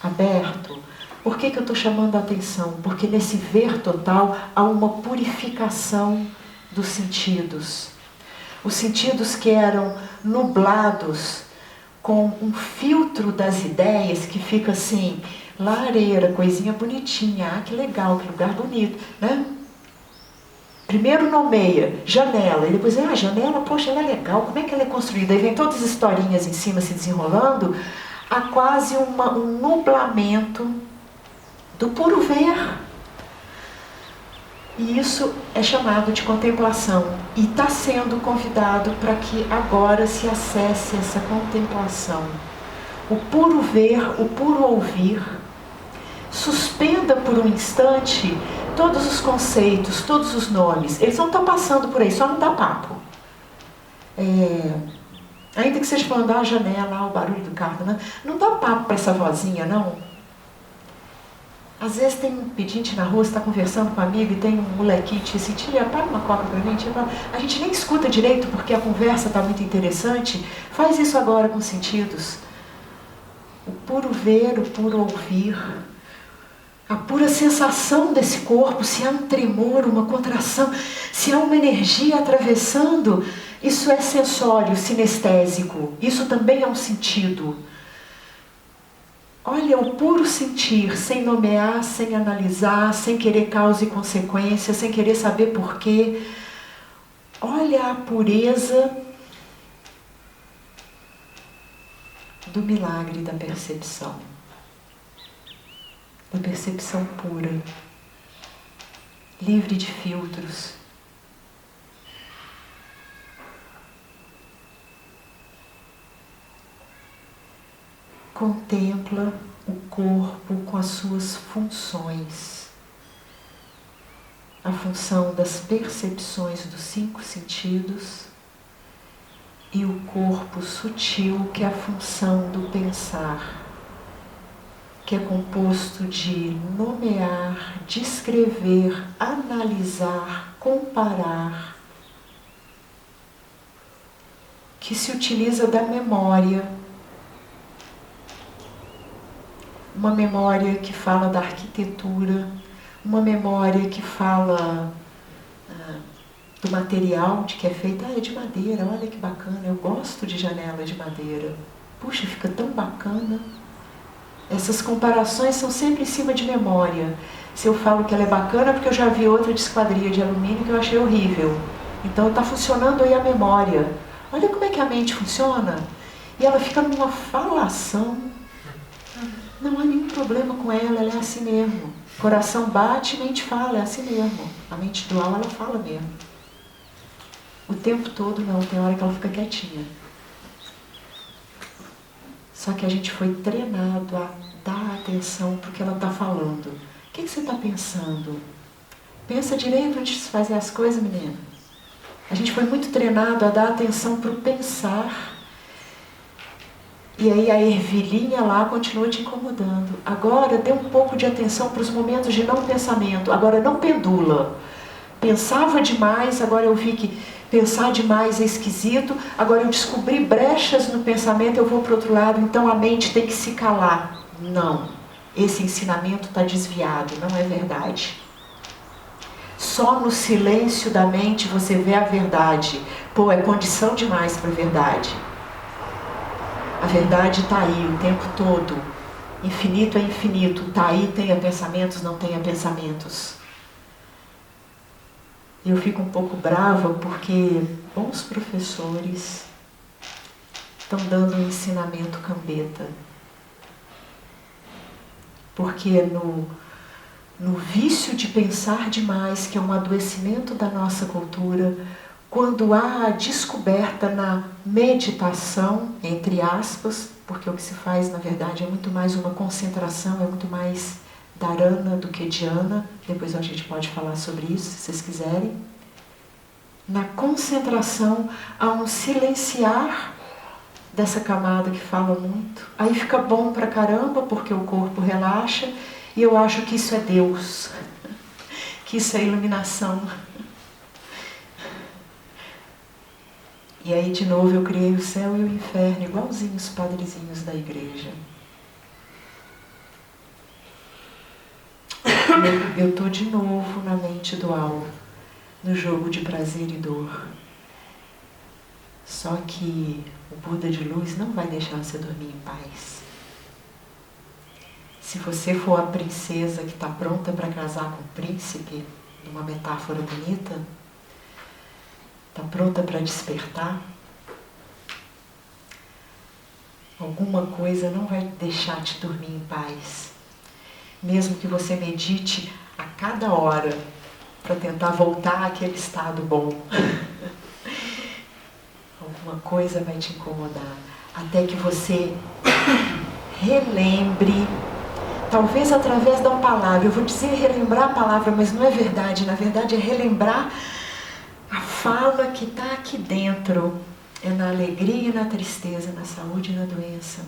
aberto. Por que eu estou chamando a atenção? Porque nesse ver total há uma purificação dos sentidos. Os sentidos que eram nublados com um filtro das ideias que fica assim, lareira, coisinha bonitinha, ah, que legal, que lugar bonito, né? Primeiro nomeia, janela, e depois, ah, janela, poxa, ela é legal, como é que ela é construída? Aí vem todas as historinhas em cima se desenrolando, há quase um nublamento do puro ver. E isso é chamado de contemplação. E está sendo convidado para que agora se acesse essa contemplação. O puro ver, o puro ouvir. Suspenda por um instante todos os conceitos, todos os nomes. Eles não estão passando por aí, só não dá papo. Ainda que seja falando a janela, o barulho do carro, né? Não dá papo para essa vozinha, não. Às vezes tem um pedinte na rua, você está conversando com um amigo e tem um molequinho te assim, tia, paga uma coca para mim. A gente nem escuta direito porque a conversa está muito interessante. Faz isso agora com sentidos. O puro ver, o puro ouvir. A pura sensação desse corpo, se há um tremor, uma contração, se há uma energia atravessando, isso é sensório, sinestésico. Isso também é um sentido. Olha, o puro sentir, sem nomear, sem analisar, sem querer causa e consequência, sem querer saber porquê. Olha a pureza do milagre da percepção. Da percepção pura, livre de filtros. Contempla o corpo com as suas funções. A função das percepções dos 5 sentidos e o corpo sutil, que é a função do pensar, que é composto de nomear, descrever, analisar, comparar, que se utiliza da memória. Uma memória que fala da arquitetura, uma memória que fala do material de que é feita. Ah, é de madeira, olha que bacana, eu gosto de janela de madeira. Puxa, fica tão bacana. Essas comparações são sempre em cima de memória. Se eu falo que ela é bacana, é porque eu já vi outra de esquadria de alumínio que eu achei horrível. Então está funcionando aí a memória. Olha como é que a mente funciona. E ela fica numa falação. Não há nenhum problema com ela é assim mesmo. Coração bate, mente fala, é assim mesmo. A mente dual, ela fala mesmo. O tempo todo não, tem hora que ela fica quietinha. Só que a gente foi treinado a dar atenção para o que ela está falando. O que você está pensando? Pensa direito antes de fazer as coisas, menina. A gente foi muito treinado a dar atenção para o pensar. E aí a ervilhinha lá continua te incomodando. Agora dê um pouco de atenção para os momentos de não pensamento. Agora não pendula. Pensava demais, agora eu vi que pensar demais é esquisito. Agora eu descobri brechas no pensamento, eu vou para o outro lado. Então a mente tem que se calar. Não. Esse ensinamento está desviado, não é verdade. Só no silêncio da mente você vê a verdade. Pô, é condição demais para a verdade. A verdade está aí o tempo todo. Infinito é infinito. Está aí, tenha pensamentos, não tenha pensamentos. Eu fico um pouco brava porque bons professores estão dando um ensinamento cambeta. Porque no vício de pensar demais, que é um adoecimento da nossa cultura, quando há a descoberta na meditação, entre aspas, porque o que se faz, na verdade, é muito mais uma concentração, é muito mais dharana do que dhyana. Depois a gente pode falar sobre isso, se vocês quiserem. Na concentração, há um silenciar dessa camada que fala muito. Aí fica bom pra caramba, porque o corpo relaxa, e eu acho que isso é Deus, que isso é iluminação. E aí de novo eu criei o céu e o inferno, igualzinho os padrezinhos da igreja. Eu estou de novo na mente dual, no jogo de prazer e dor. Só que o Buda de luz não vai deixar você dormir em paz. Se você for a princesa que está pronta para casar com o príncipe, numa metáfora bonita, está pronta para despertar, alguma coisa não vai deixar te dormir em paz. Mesmo que você medite a cada hora para tentar voltar àquele estado bom. Alguma coisa vai te incomodar. Até que você relembre, talvez através da palavra. Eu vou dizer relembrar a palavra, mas não é verdade. Na verdade é relembrar a fala que está aqui dentro. É na alegria e na tristeza, na saúde e na doença.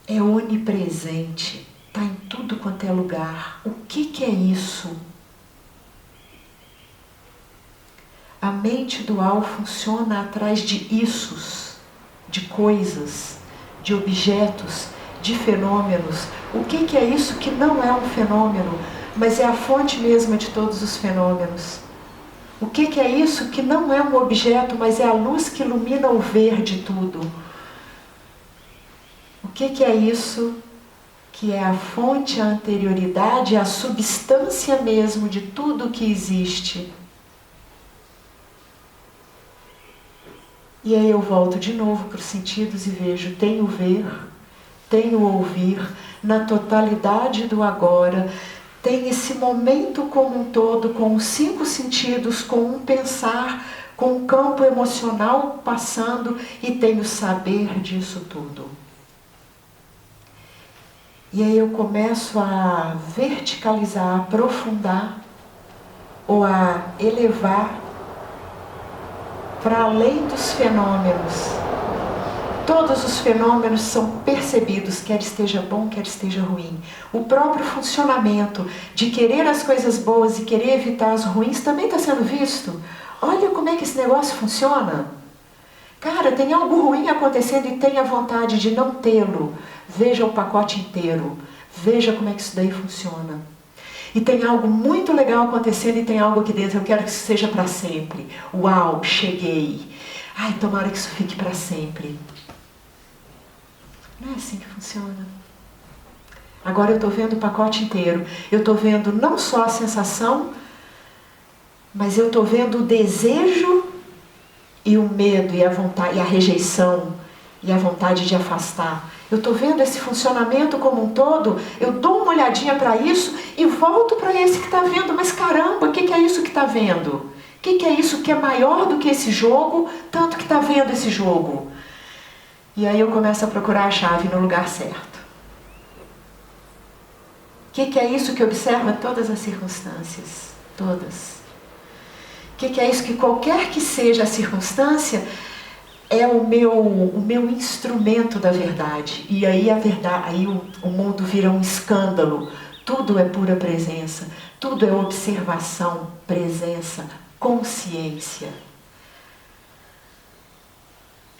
É onipresente, está em tudo quanto é lugar. O que é isso? A mente dual funciona atrás de issos, de coisas, de objetos, de fenômenos. O que é isso que não é um fenômeno, mas é a fonte mesma de todos os fenômenos? O que é isso que não é um objeto, mas é a luz que ilumina o ver de tudo? O que é isso que é a fonte, a anterioridade, a substância mesmo de tudo que existe? E aí eu volto de novo para os sentidos e vejo, tenho ver, tenho ouvir, na totalidade do agora, tem esse momento como um todo, com os 5 sentidos, com um pensar, com um campo emocional passando, e tenho saber disso tudo. E aí eu começo a verticalizar, a aprofundar, ou a elevar para além dos fenômenos. Todos os fenômenos são percebidos, quer esteja bom, quer esteja ruim. O próprio funcionamento de querer as coisas boas e querer evitar as ruins também está sendo visto. Olha como é que esse negócio funciona. Cara, tem algo ruim acontecendo e tenha vontade de não tê-lo. Veja o pacote inteiro. Veja como é que isso daí funciona. E tem algo muito legal acontecendo e tem algo aqui dentro. Eu quero que isso seja para sempre. Uau, cheguei. Ai, tomara que isso fique para sempre. Não é assim que funciona. Agora eu estou vendo o pacote inteiro. Eu estou vendo não só a sensação, mas eu estou vendo o desejo e o medo e a vontade, e a rejeição e a vontade de afastar. Eu estou vendo esse funcionamento como um todo, eu dou uma olhadinha para isso e volto para esse que está vendo. Mas caramba, o que é isso que está vendo? O que é isso que é maior do que esse jogo, tanto que está vendo esse jogo? E aí eu começo a procurar a chave no lugar certo. O que é isso que observa todas as circunstâncias? Todas. O que é isso que qualquer que seja a circunstância é o meu instrumento da verdade. E aí a verdade, aí o mundo vira um escândalo. Tudo é pura presença. Tudo é observação, presença, consciência.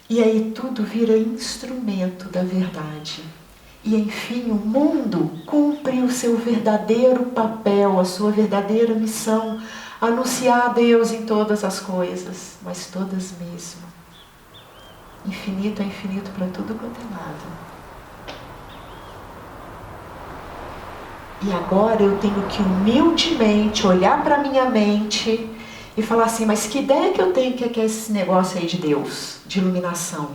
E aí tudo vira instrumento da verdade. E enfim, o mundo cumpre o seu verdadeiro papel, a sua verdadeira missão, anunciar a Deus em todas as coisas, mas todas mesmo. Infinito é infinito para tudo quanto é lado. E agora eu tenho que humildemente olhar para a minha mente e falar assim, mas que ideia que eu tenho que é esse negócio aí de Deus, de iluminação?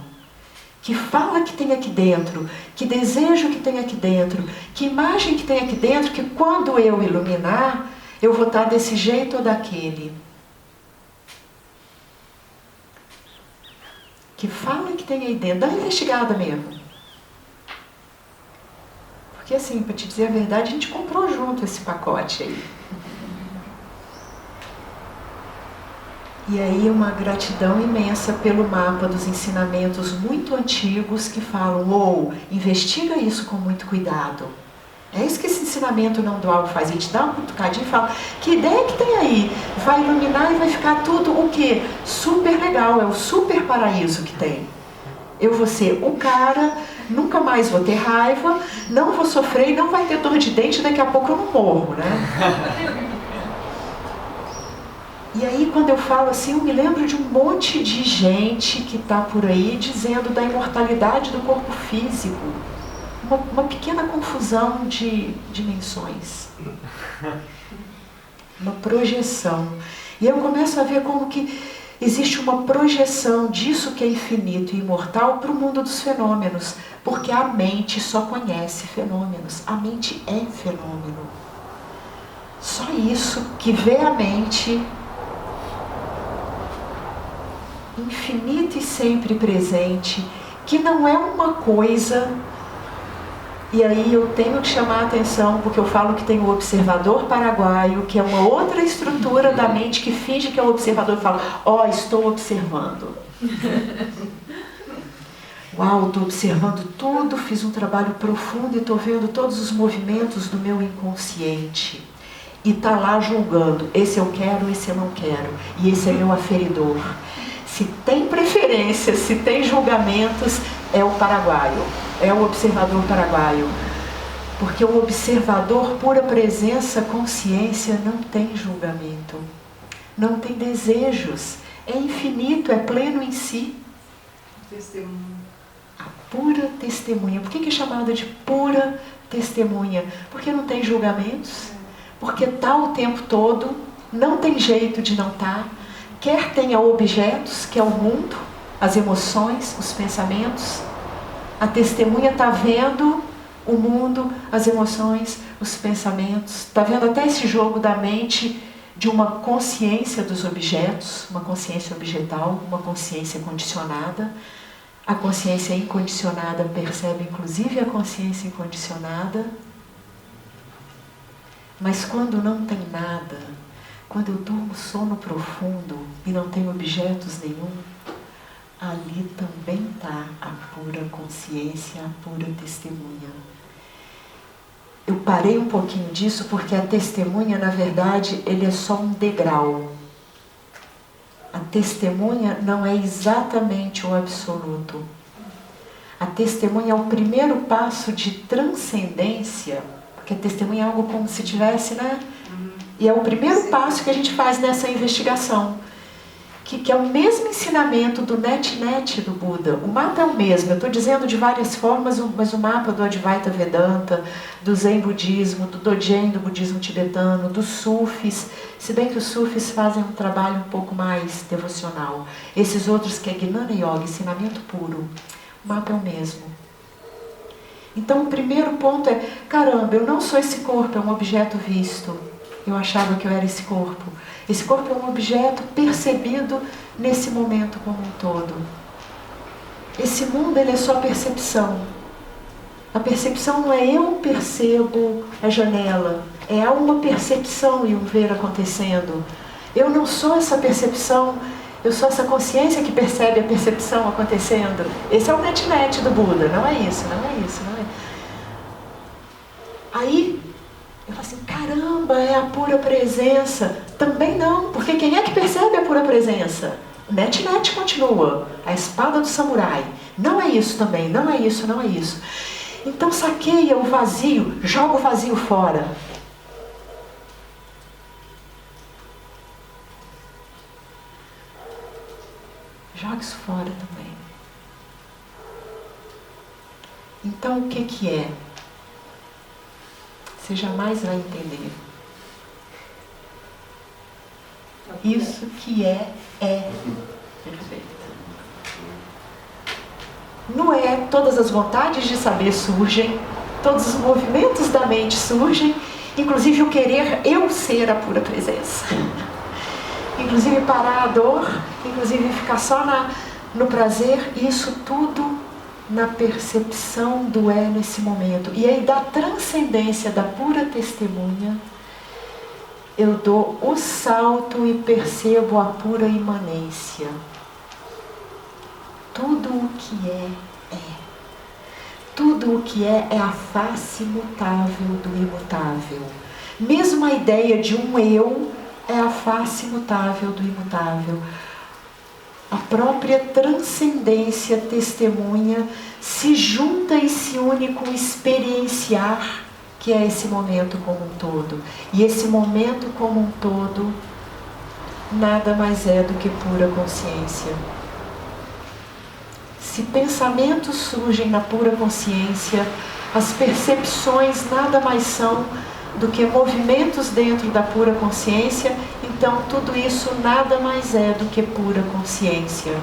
Que fala que tem aqui dentro, que desejo que tem aqui dentro, que imagem que tem aqui dentro, que quando eu iluminar, eu vou estar desse jeito ou daquele. Que fala que tem aí dentro, dá uma investigada mesmo. Porque assim, para te dizer a verdade, a gente comprou junto esse pacote aí. E aí uma gratidão imensa pelo mapa dos ensinamentos muito antigos que falam, investiga isso com muito cuidado. É isso que esse ensinamento não dual faz? A gente dá uma cutucadinha e fala, que ideia que tem aí? Vai iluminar e vai ficar tudo o quê? Super legal, é o super paraíso que tem. Eu vou ser o cara, nunca mais vou ter raiva, não vou sofrer, não vai ter dor de dente, daqui a pouco eu não morro, né? E aí, quando eu falo assim, eu me lembro de um monte de gente que está por aí dizendo da imortalidade do corpo físico. Uma pequena confusão de dimensões. Uma projeção. E eu começo a ver como que existe uma projeção disso que é infinito e imortal para o mundo dos fenômenos. Porque a mente só conhece fenômenos. A mente é fenômeno. Só isso que vê a mente infinita e sempre presente, que não é uma coisa, e aí eu tenho que chamar a atenção, porque eu falo que tem o observador paraguaio, que é uma outra estrutura da mente que finge que é o observador e fala, ó, estou observando. Uau, estou observando tudo, fiz um trabalho profundo e estou vendo todos os movimentos do meu inconsciente. E está lá julgando, esse eu quero, esse eu não quero, e esse é meu aferidor. Se tem preferência, se tem julgamentos, é o paraguaio, é o observador paraguaio. Porque o observador, pura presença, consciência, não tem julgamento, não tem desejos, é infinito, é pleno em si. Testemunha. A pura testemunha. Por que é chamada de pura testemunha? Porque não tem julgamentos, porque está o tempo todo, não tem jeito de não estar. Quer tenha objetos, que é o mundo, as emoções, os pensamentos. A testemunha está vendo o mundo, as emoções, os pensamentos. Está vendo até esse jogo da mente de uma consciência dos objetos, uma consciência objetal, uma consciência condicionada. A consciência incondicionada percebe inclusive a consciência incondicionada. Mas quando não tem nada, quando eu durmo sono profundo e não tenho objetos nenhum, ali também está a pura consciência, a pura testemunha. Eu parei um pouquinho disso porque a testemunha, na verdade, ele é só um degrau. A testemunha não é exatamente o absoluto. A testemunha é o primeiro passo de transcendência, porque a testemunha é algo como se tivesse, né? E é o primeiro passo que a gente faz nessa investigação, que é o mesmo ensinamento do Net do Buda. O mapa é o mesmo, eu estou dizendo de várias formas, mas o mapa do Advaita Vedanta, do Zen Budismo, do Dogen, do budismo tibetano, dos sufis, se bem que os sufis fazem um trabalho um pouco mais devocional. Esses outros que é Gnana Yoga, ensinamento puro, o mapa é o mesmo. Então o primeiro ponto é, caramba, eu não sou esse corpo, é um objeto visto. Eu achava que eu era esse corpo. Esse corpo é um objeto percebido nesse momento como um todo. Esse mundo, ele é só percepção. A percepção não é eu percebo a janela. É há uma percepção e um ver acontecendo. Eu não sou essa percepção, eu sou essa consciência que percebe a percepção acontecendo. Esse é o Net do Buda. Não é isso, não é isso, não é. Aí, eu falo assim, caramba, é a pura presença. Também não, porque quem é que percebe a pura presença? O Net continua, a espada do samurai. Não é isso também, não é isso, não é isso. Então saqueia o vazio, joga o vazio fora. Joga isso fora também. Então o que é? Você jamais vai entender. Isso que é. Perfeito. No é, todas as vontades de saber surgem, todos os movimentos da mente surgem, inclusive o querer eu ser a pura presença. Inclusive parar a dor, inclusive ficar só no prazer, isso tudo na percepção do é nesse momento. E aí da transcendência da pura testemunha, eu dou o salto e percebo a pura imanência. Tudo o que é. Tudo o que é a face mutável do imutável. Mesmo a ideia de um eu é a face mutável do imutável. A própria transcendência testemunha se junta e se une com o experienciar, que é esse momento como um todo. E esse momento como um todo nada mais é do que pura consciência. Se pensamentos surgem na pura consciência, as percepções nada mais são do que movimentos dentro da pura consciência, então tudo isso nada mais é do que pura consciência.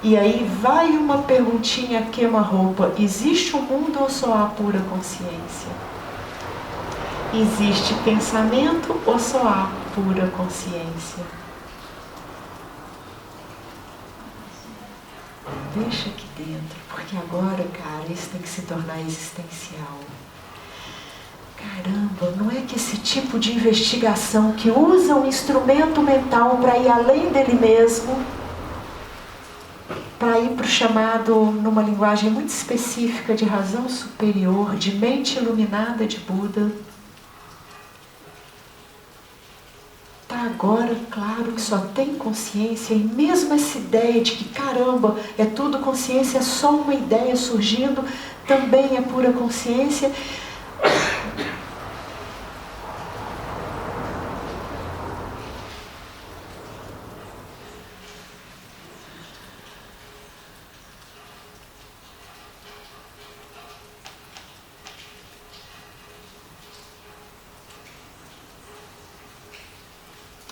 E aí vai uma perguntinha queima-roupa: existe um mundo ou só há pura consciência? Existe pensamento ou só há pura consciência? Deixa aqui dentro, porque agora, cara, isso tem que se tornar existencial. Caramba, não é que esse tipo de investigação que usa um instrumento mental para ir além dele mesmo, para ir para o chamado, numa linguagem muito específica, de razão superior, de mente iluminada de Buda, está agora claro que só tem consciência, e mesmo essa ideia de que, caramba, é tudo consciência, é só uma ideia surgindo, também é pura consciência.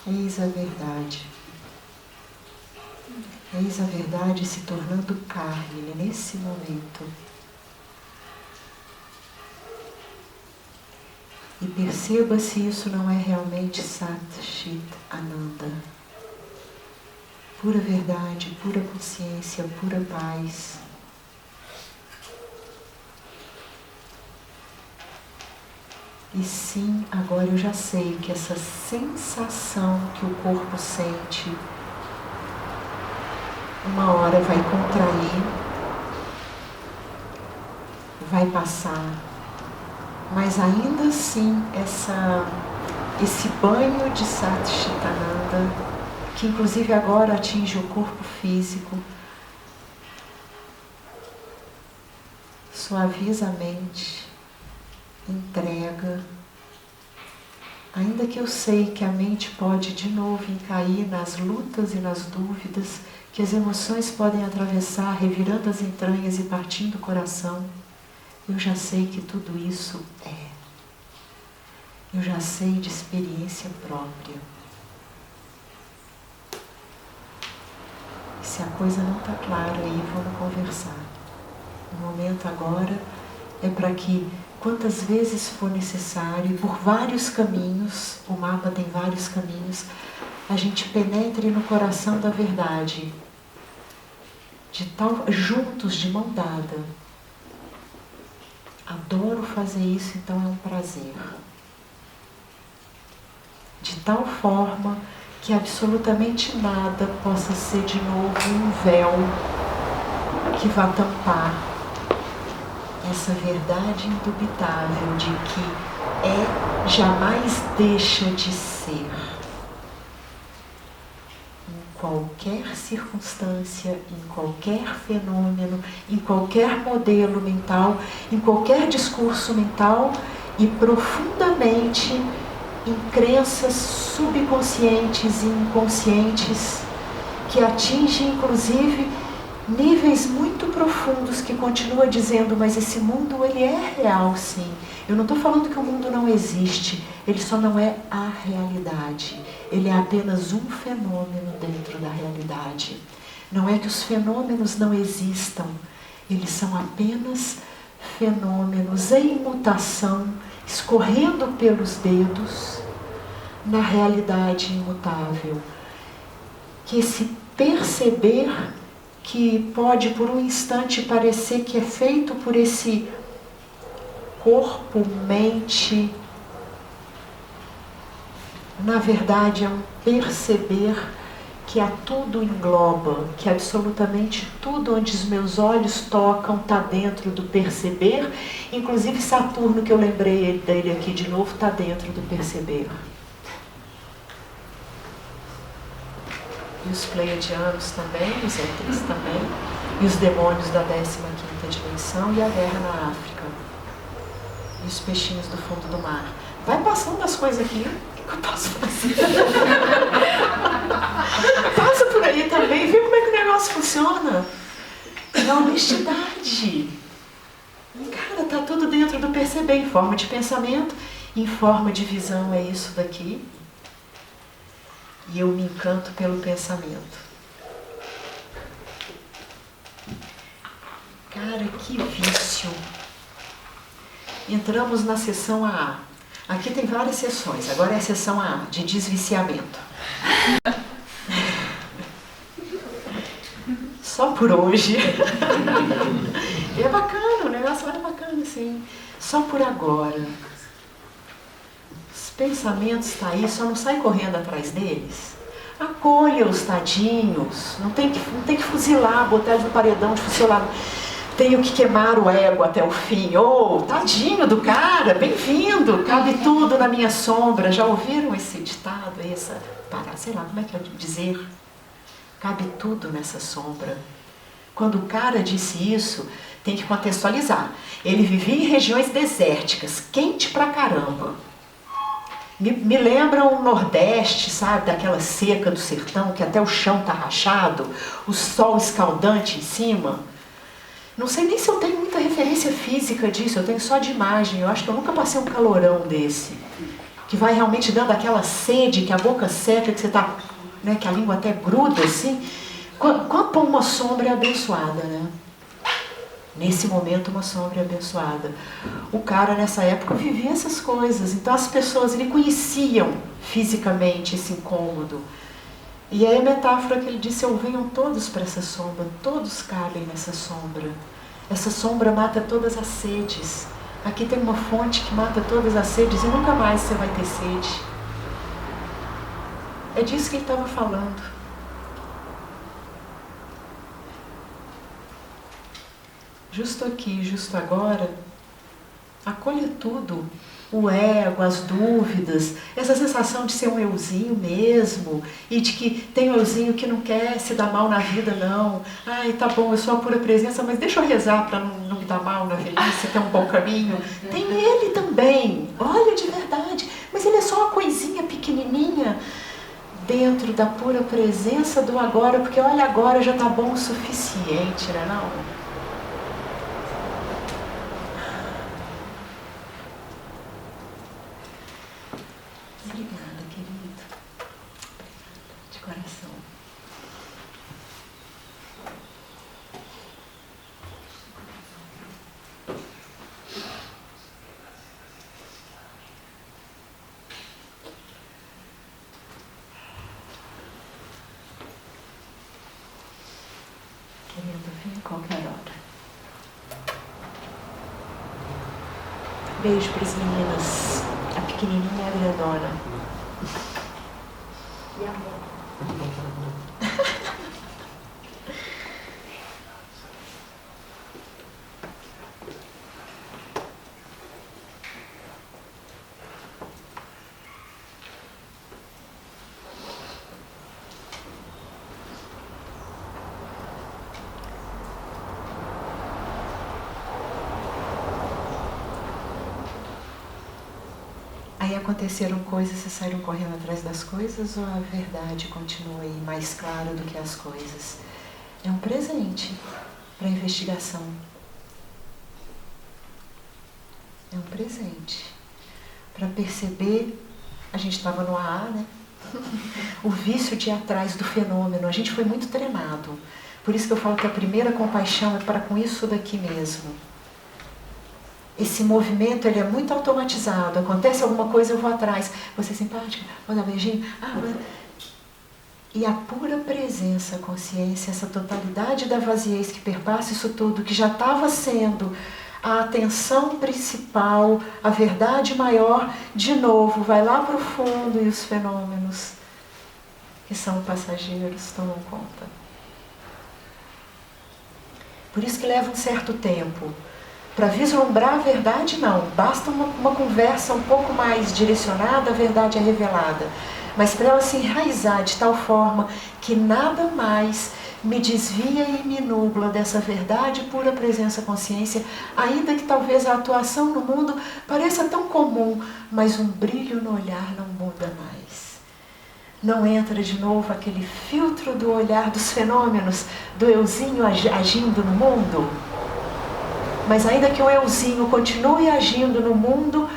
Eis a verdade. Eis a verdade se tornando carne nesse momento. E perceba se isso não é realmente Sat Chit Ananda. Pura verdade, pura consciência, pura paz. E sim, agora eu já sei que essa sensação que o corpo sente, uma hora vai contrair, vai passar, mas ainda assim esse banho de Sat Chit Ananda, que inclusive agora atinge o corpo físico, suaviza a mente, entrega, ainda que eu sei que a mente pode de novo cair nas lutas e nas dúvidas, que as emoções podem atravessar, revirando as entranhas e partindo o coração, eu já sei que tudo isso é. Eu já sei de experiência própria. Se a coisa não está clara aí, vamos conversar. O momento agora é para que, quantas vezes for necessário, e por vários caminhos, o mapa tem vários caminhos, a gente penetre no coração da verdade, juntos, de mão dada. Adoro fazer isso, então é um prazer. De tal forma que absolutamente nada possa ser de novo um véu que vá tampar essa verdade indubitável de que jamais deixa de ser. Em qualquer circunstância, em qualquer fenômeno, em qualquer modelo mental, em qualquer discurso mental e profundamente em crenças subconscientes e inconscientes que atingem inclusive níveis muito profundos, que continua dizendo, mas esse mundo ele é real sim. Eu não estou falando que o mundo não existe, ele só não é a realidade. Ele é apenas um fenômeno dentro da realidade. Não é que os fenômenos não existam, eles são apenas fenômenos em mutação, escorrendo pelos dedos na realidade imutável. Que esse perceber, que pode por um instante parecer que é feito por esse corpo, mente, na verdade é um perceber que a tudo engloba, que absolutamente tudo onde os meus olhos tocam está dentro do perceber, inclusive Saturno, que eu lembrei dele aqui de novo, está dentro do perceber. E os pleiadianos também, os ETs também, e os demônios da 15ª dimensão e a guerra na África. E os peixinhos do fundo do mar. Vai passando as coisas aqui, o que eu posso fazer? Passa por aí também, vê como é que o negócio funciona. Na honestidade. Cara, tá tudo dentro do perceber, em forma de pensamento, em forma de visão, é isso daqui. E eu me encanto pelo pensamento. Cara, que vício. Entramos na sessão AA. Aqui tem várias sessões, agora é a sessão AA, de desviciamento. Só por hoje. E é bacana, o negócio lá é bacana, assim. Só por agora. Os pensamentos estão aí, só não sai correndo atrás deles. Acolha os tadinhos. Não tem que fuzilar, botar eles no paredão de fuzilar. Tenho que queimar o ego até o fim. Oh, tadinho do cara, bem-vindo, cabe tudo na minha sombra. Já ouviram esse ditado? Sei lá, como é que é dizer? Cabe tudo nessa sombra. Quando o cara disse isso, tem que contextualizar. Ele vivia em regiões desérticas, quente pra caramba. Me lembra o Nordeste, sabe? Daquela seca do sertão, que até o chão tá rachado, o sol escaldante em cima. Não sei nem se eu tenho muita referência física disso, eu tenho só de imagem. Eu acho que eu nunca passei um calorão desse. Que vai realmente dando aquela sede, que a boca seca, que você tá, né, que a língua até gruda assim. Quanto uma sombra é abençoada, né? Nesse momento, uma sombra é abençoada. O cara, nessa época, vivia essas coisas. Então, as pessoas, ele conheciam fisicamente esse incômodo. E aí a metáfora que ele disse, venham todos para essa sombra, todos cabem nessa sombra. Essa sombra mata todas as sedes. Aqui tem uma fonte que mata todas as sedes e nunca mais você vai ter sede. É disso que ele estava falando. Justo aqui, justo agora, acolha tudo. O ego, as dúvidas, essa sensação de ser um euzinho mesmo, e de que tem um euzinho que não quer se dar mal na vida, não. Ai, tá bom, eu sou a pura presença, mas deixa eu rezar para não me dar mal na velhice, ter um bom caminho. Tem ele também, olha, de verdade, mas ele é só uma coisinha pequenininha dentro da pura presença do agora, porque olha, agora já tá bom o suficiente, né, não? Obrigada, querido. De coração. Querido, vem a qualquer hora. Beijo para as meninas. A pequenininha e a grandona. E amor. Aí aconteceram coisas, vocês saíram correndo atrás das coisas ou a verdade continua aí mais clara do que as coisas? É um presente para a investigação. É um presente para perceber, a gente estava no AA, né? O vício de ir atrás do fenômeno. A gente foi muito treinado. Por isso que eu falo que a primeira compaixão é para com isso daqui mesmo. Esse movimento, ele é muito automatizado. Acontece alguma coisa, eu vou atrás. Vou ser simpática, vou dar um beijinho. E a pura presença, a consciência, essa totalidade da vaziez que perpassa isso tudo, que já estava sendo a atenção principal, a verdade maior, de novo, vai lá para o fundo e os fenômenos que são passageiros, tomam conta. Por isso que leva um certo tempo. Para vislumbrar a verdade, não. Basta uma conversa um pouco mais direcionada, a verdade é revelada. Mas para ela se enraizar de tal forma que nada mais me desvia e me nubla dessa verdade, pura presença consciência, ainda que talvez a atuação no mundo pareça tão comum, mas um brilho no olhar não muda mais. Não entra de novo aquele filtro do olhar dos fenômenos, do euzinho agindo no mundo. Mas ainda que o euzinho continue agindo no mundo,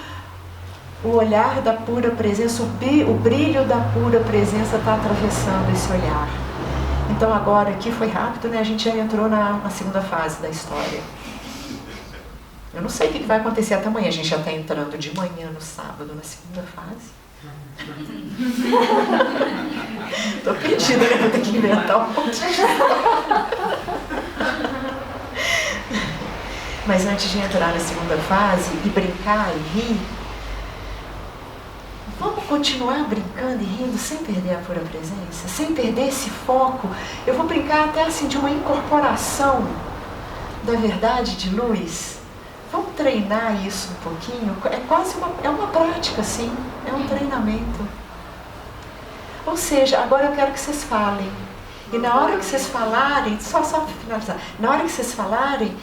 o olhar da pura presença, o brilho da pura presença está atravessando esse olhar. Então agora aqui foi rápido, né? A gente já entrou na segunda fase da história. Eu não sei o que vai acontecer até amanhã. A gente já está entrando de manhã no sábado na segunda fase. Estou perdida, né? Vou ter que inventar um monte de história. Mas antes de entrar na segunda fase e brincar e rir, vamos continuar brincando e rindo sem perder a pura presença, sem perder esse foco. Eu vou brincar até assim de uma incorporação da verdade de luz. Vamos treinar isso um pouquinho. É quase uma prática, sim. É um treinamento. Ou seja, agora eu quero que vocês falem. E na hora que vocês falarem, só para finalizar, na hora que vocês falarem,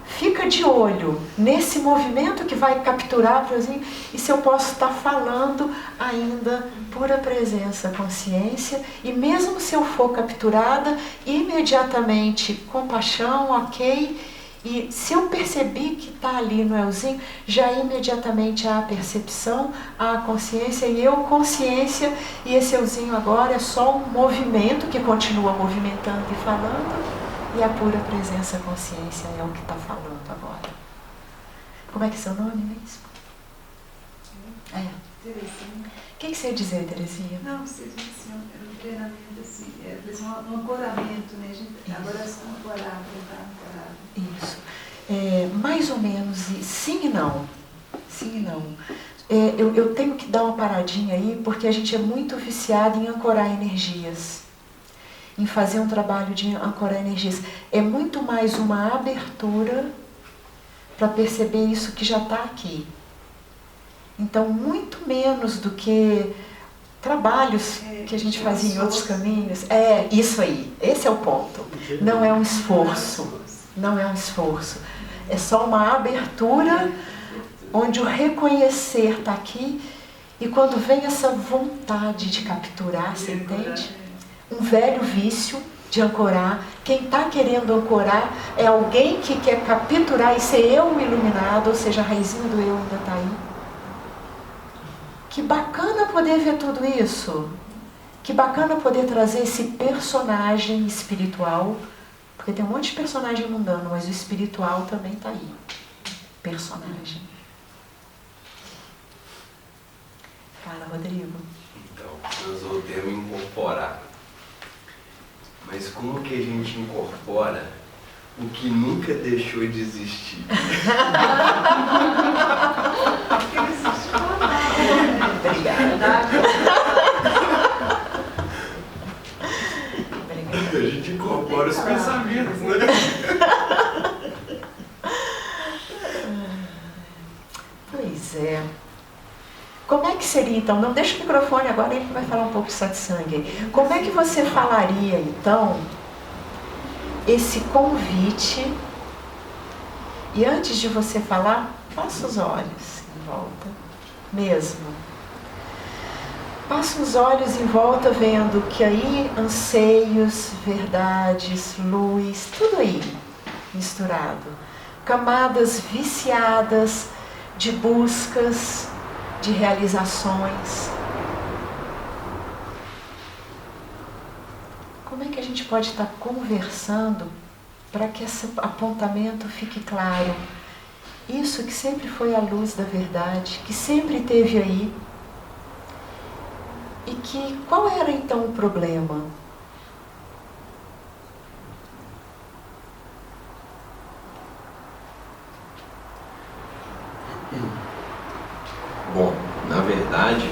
fica de olho nesse movimento que vai capturar, por exemplo, e se eu posso estar falando ainda pura presença, consciência, e mesmo se eu for capturada, imediatamente compaixão, ok, e se eu percebi que está ali no euzinho, já imediatamente há a percepção, há a consciência, e eu consciência, e esse euzinho agora é só um movimento que continua movimentando e falando. E a pura presença consciência é o que está falando agora. Como é que é seu nome mesmo? Terezinha. O que você ia dizer, Terezinha? Não, vocês assim, um treinamento assim, um ancoramento, né? Agora é só ancorar, tentar ancorar. Isso. Mais ou menos, sim e não. Sim e não. Eu tenho que dar uma paradinha aí, porque a gente é muito viciado em ancorar energias. Em fazer um trabalho de ancorar energias. É muito mais uma abertura para perceber isso que já está aqui. Então, muito menos do que trabalhos que a gente fazia em outros caminhos. Isso aí. Esse é o ponto. Não é um esforço. Não é um esforço. É só uma abertura onde o reconhecer está aqui e quando vem essa vontade de capturar, você entende? Um velho vício de ancorar. Quem está querendo ancorar é alguém que quer capturar e ser eu iluminado, ou seja, a raizinha do eu ainda está aí. Que bacana poder ver tudo isso. Que bacana poder trazer esse personagem espiritual, porque tem um monte de personagem mundano, mas o espiritual também está aí. Personagem. Fala, Rodrigo. Então, eu usou o termo incorporar. Mas como que a gente incorpora o que nunca deixou de existir? Obrigada. A gente incorpora os pensamentos, né? Pois é. Como é que seria, então? Não deixa o microfone agora, ele vai falar um pouco de satsang. Como é que você falaria, então, esse convite? E antes de você falar, passa os olhos em volta, mesmo. Passa os olhos em volta, vendo que aí anseios, verdades, luz, tudo aí misturado. Camadas viciadas de buscas, de realizações. Como é que a gente pode estar conversando para que esse apontamento fique claro? Isso que sempre foi a luz da verdade, que sempre esteve aí. E que, qual era então o problema? Bom, na verdade,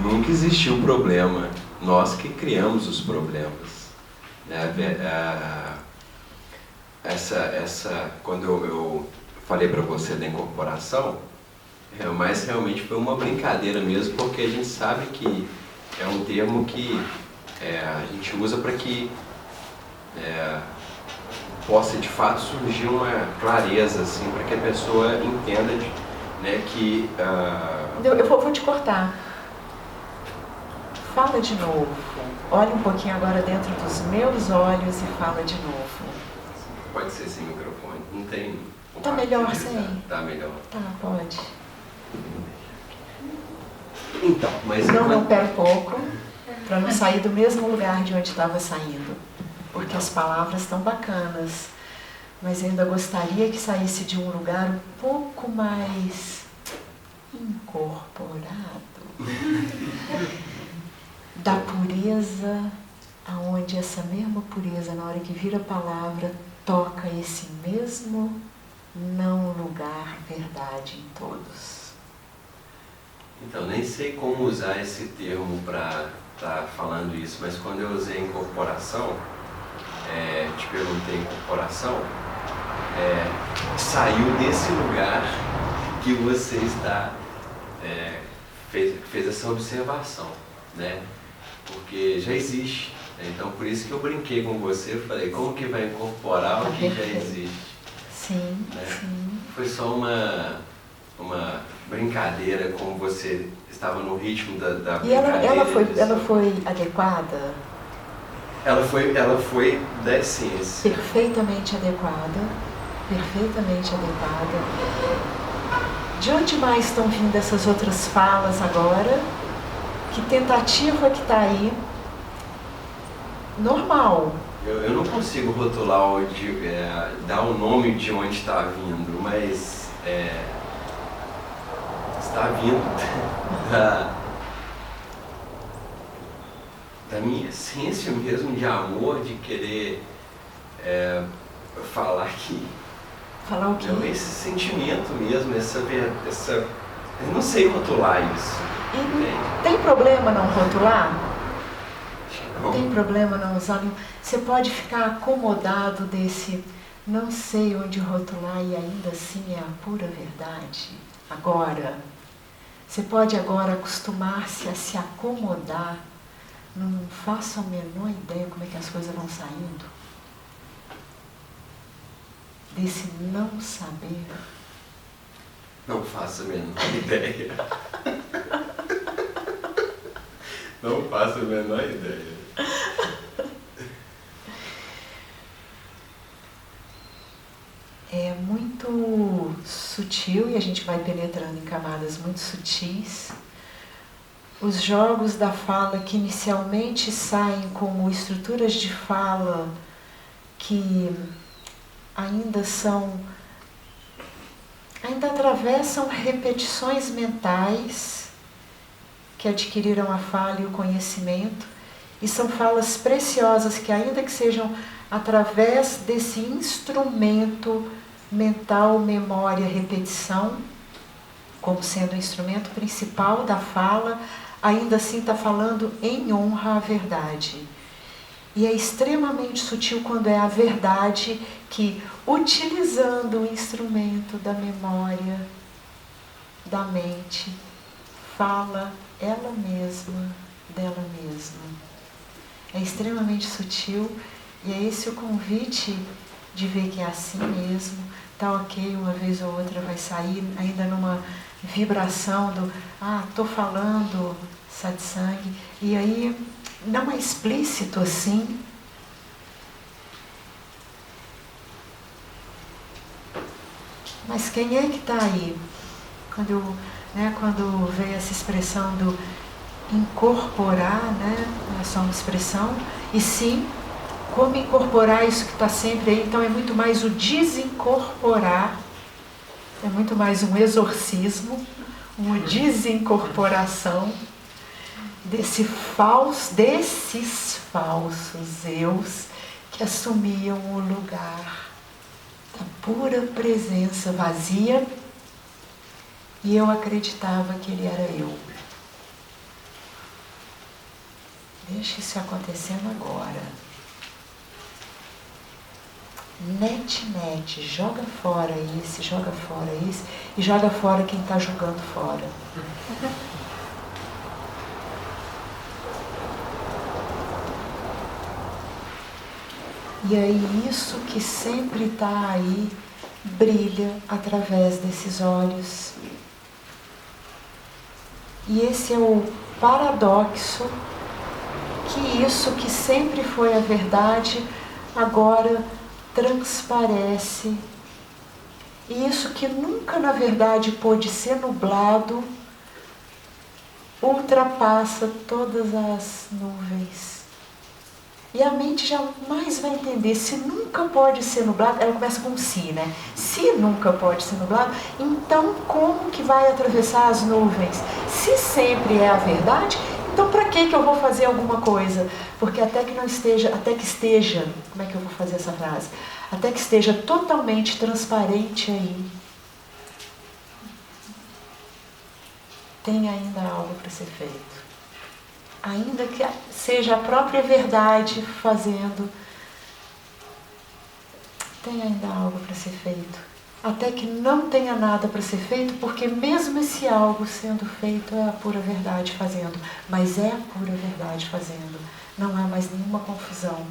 nunca existiu problema nós que criamos os problemas, né? Quando eu falei para você da incorporação, mas realmente foi uma brincadeira mesmo, porque a gente sabe que é um termo que a gente usa para que possa de fato surgir uma clareza, assim, para que a pessoa entenda que... Eu vou te cortar. Fala de novo. Olha um pouquinho agora dentro dos meus olhos e fala de novo. Pode ser sem microfone, não tem... Tá melhor sem? Tá melhor. Tá, pode. Então, mas... Não, pera um pouco, para não sair do mesmo lugar de onde estava saindo. Porque as palavras estão bacanas, mas eu ainda gostaria que saísse de um lugar um pouco mais incorporado. Da pureza, aonde essa mesma pureza, na hora que vira a palavra, toca esse mesmo não lugar, verdade em todos. Então, nem sei como usar esse termo para estar falando isso, mas quando eu usei incorporação, te perguntei incorporação, saiu desse lugar que você está, fez essa observação, né? Porque já existe, né? Então por isso que eu brinquei com você, falei, como que vai incorporar o que já existe? Sim, né? sim. Foi só uma brincadeira, como você estava no ritmo da brincadeira. E ela foi adequada? Ela foi da essência. Perfeitamente adequada, perfeitamente adequada. De onde mais estão vindo essas outras falas agora? Que tentativa que está aí? Normal. Eu não consigo rotular, dar o nome de onde está vindo, mas está vindo da minha essência mesmo, de amor, de querer falar que... Falar o quê? Esse sentimento mesmo, essa... Eu não sei rotular isso. E tem problema não rotular? Não. Tem problema não usar? Você pode ficar acomodado desse não sei onde rotular e ainda assim é a pura verdade. Agora, você pode agora acostumar-se a se acomodar. Não faço a menor ideia como é que as coisas vão saindo. Desse não saber. Não faço a menor ideia. Não faço a menor ideia. É muito sutil e a gente vai penetrando em camadas muito sutis. Os jogos da fala que inicialmente saem como estruturas de fala que ainda atravessam repetições mentais que adquiriram a fala e o conhecimento, e são falas preciosas que, ainda que sejam através desse instrumento mental, memória, repetição, como sendo o instrumento principal da fala, ainda assim está falando em honra à verdade. E é extremamente sutil quando é a verdade que, utilizando o instrumento da memória, da mente, fala ela mesma, dela mesma. É extremamente sutil e é esse o convite de ver que é assim mesmo, tá ok, uma vez ou outra vai sair ainda numa vibração do tô falando satsang, e aí não é explícito assim. Mas quem é que está aí? Quando veio essa expressão do incorporar, não é só uma expressão, e sim, como incorporar isso que está sempre aí, então é muito mais o desincorporar, é muito mais um exorcismo, uma desincorporação desses falsos eus que assumiam o lugar da pura presença vazia, e eu acreditava que ele era eu. Deixa isso acontecendo agora. Net, joga fora isso, joga fora isso e joga fora quem está jogando fora. E aí isso que sempre está aí brilha através desses olhos. E esse é o paradoxo, que isso que sempre foi a verdade agora transparece. E isso que nunca na verdade pôde ser nublado ultrapassa todas as nuvens. E a mente jamais vai entender. Se nunca pode ser nublado, ela começa com se, né? Se nunca pode ser nublado, então como que vai atravessar as nuvens? Se sempre é a verdade, então para que eu vou fazer alguma coisa? Porque até que esteja, como é que eu vou fazer essa frase? Até que esteja totalmente transparente aí, tem ainda algo para ser feito. Ainda que seja a própria verdade fazendo, tem ainda algo para ser feito. Até que não tenha nada para ser feito, porque mesmo esse algo sendo feito é a pura verdade fazendo. Mas é a pura verdade fazendo. Não há mais nenhuma confusão.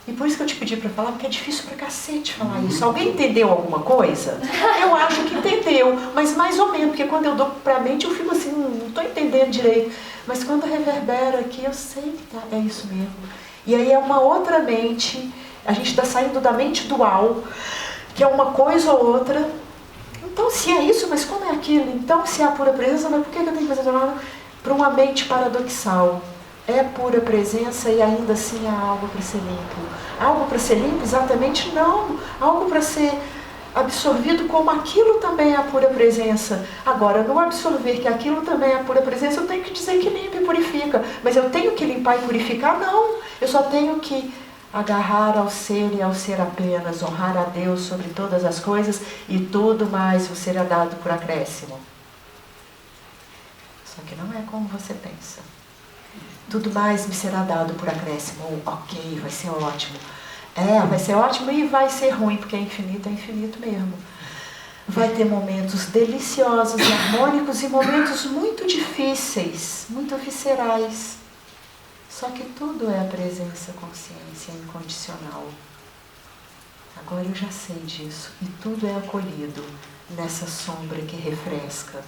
E por isso que eu te pedi para falar, porque é difícil pra cacete falar isso. Alguém entendeu alguma coisa? Eu acho que entendeu, mas mais ou menos, porque quando eu dou pra mente eu fico assim, não estou entendendo direito. Mas quando reverbera aqui, eu sei que tá, é isso mesmo. E aí é uma outra mente, a gente está saindo da mente dual, que é uma coisa ou outra. Então se é isso, mas como é aquilo? Então se é a pura presença, mas por que eu tenho que fazer nada? Para uma mente paradoxal. É pura presença e ainda assim há algo para ser limpo. Algo para ser limpo? Exatamente não. Algo para ser absorvido como aquilo também é a pura presença. Agora, no absorver que aquilo também é a pura presença, eu tenho que dizer que limpa e purifica. Mas eu tenho que limpar e purificar? Não. Eu só tenho que agarrar ao ser e ao ser apenas, honrar a Deus sobre todas as coisas e tudo mais vos será dado por acréscimo. Só que não é como você pensa. Tudo mais me será dado por acréscimo. Ok, vai ser ótimo. Vai ser ótimo e vai ser ruim, porque é infinito mesmo. Vai ter momentos deliciosos e harmônicos e momentos muito difíceis, muito viscerais. Só que tudo é a presença, consciência incondicional. Agora eu já sei disso. E tudo é acolhido nessa sombra que refresca,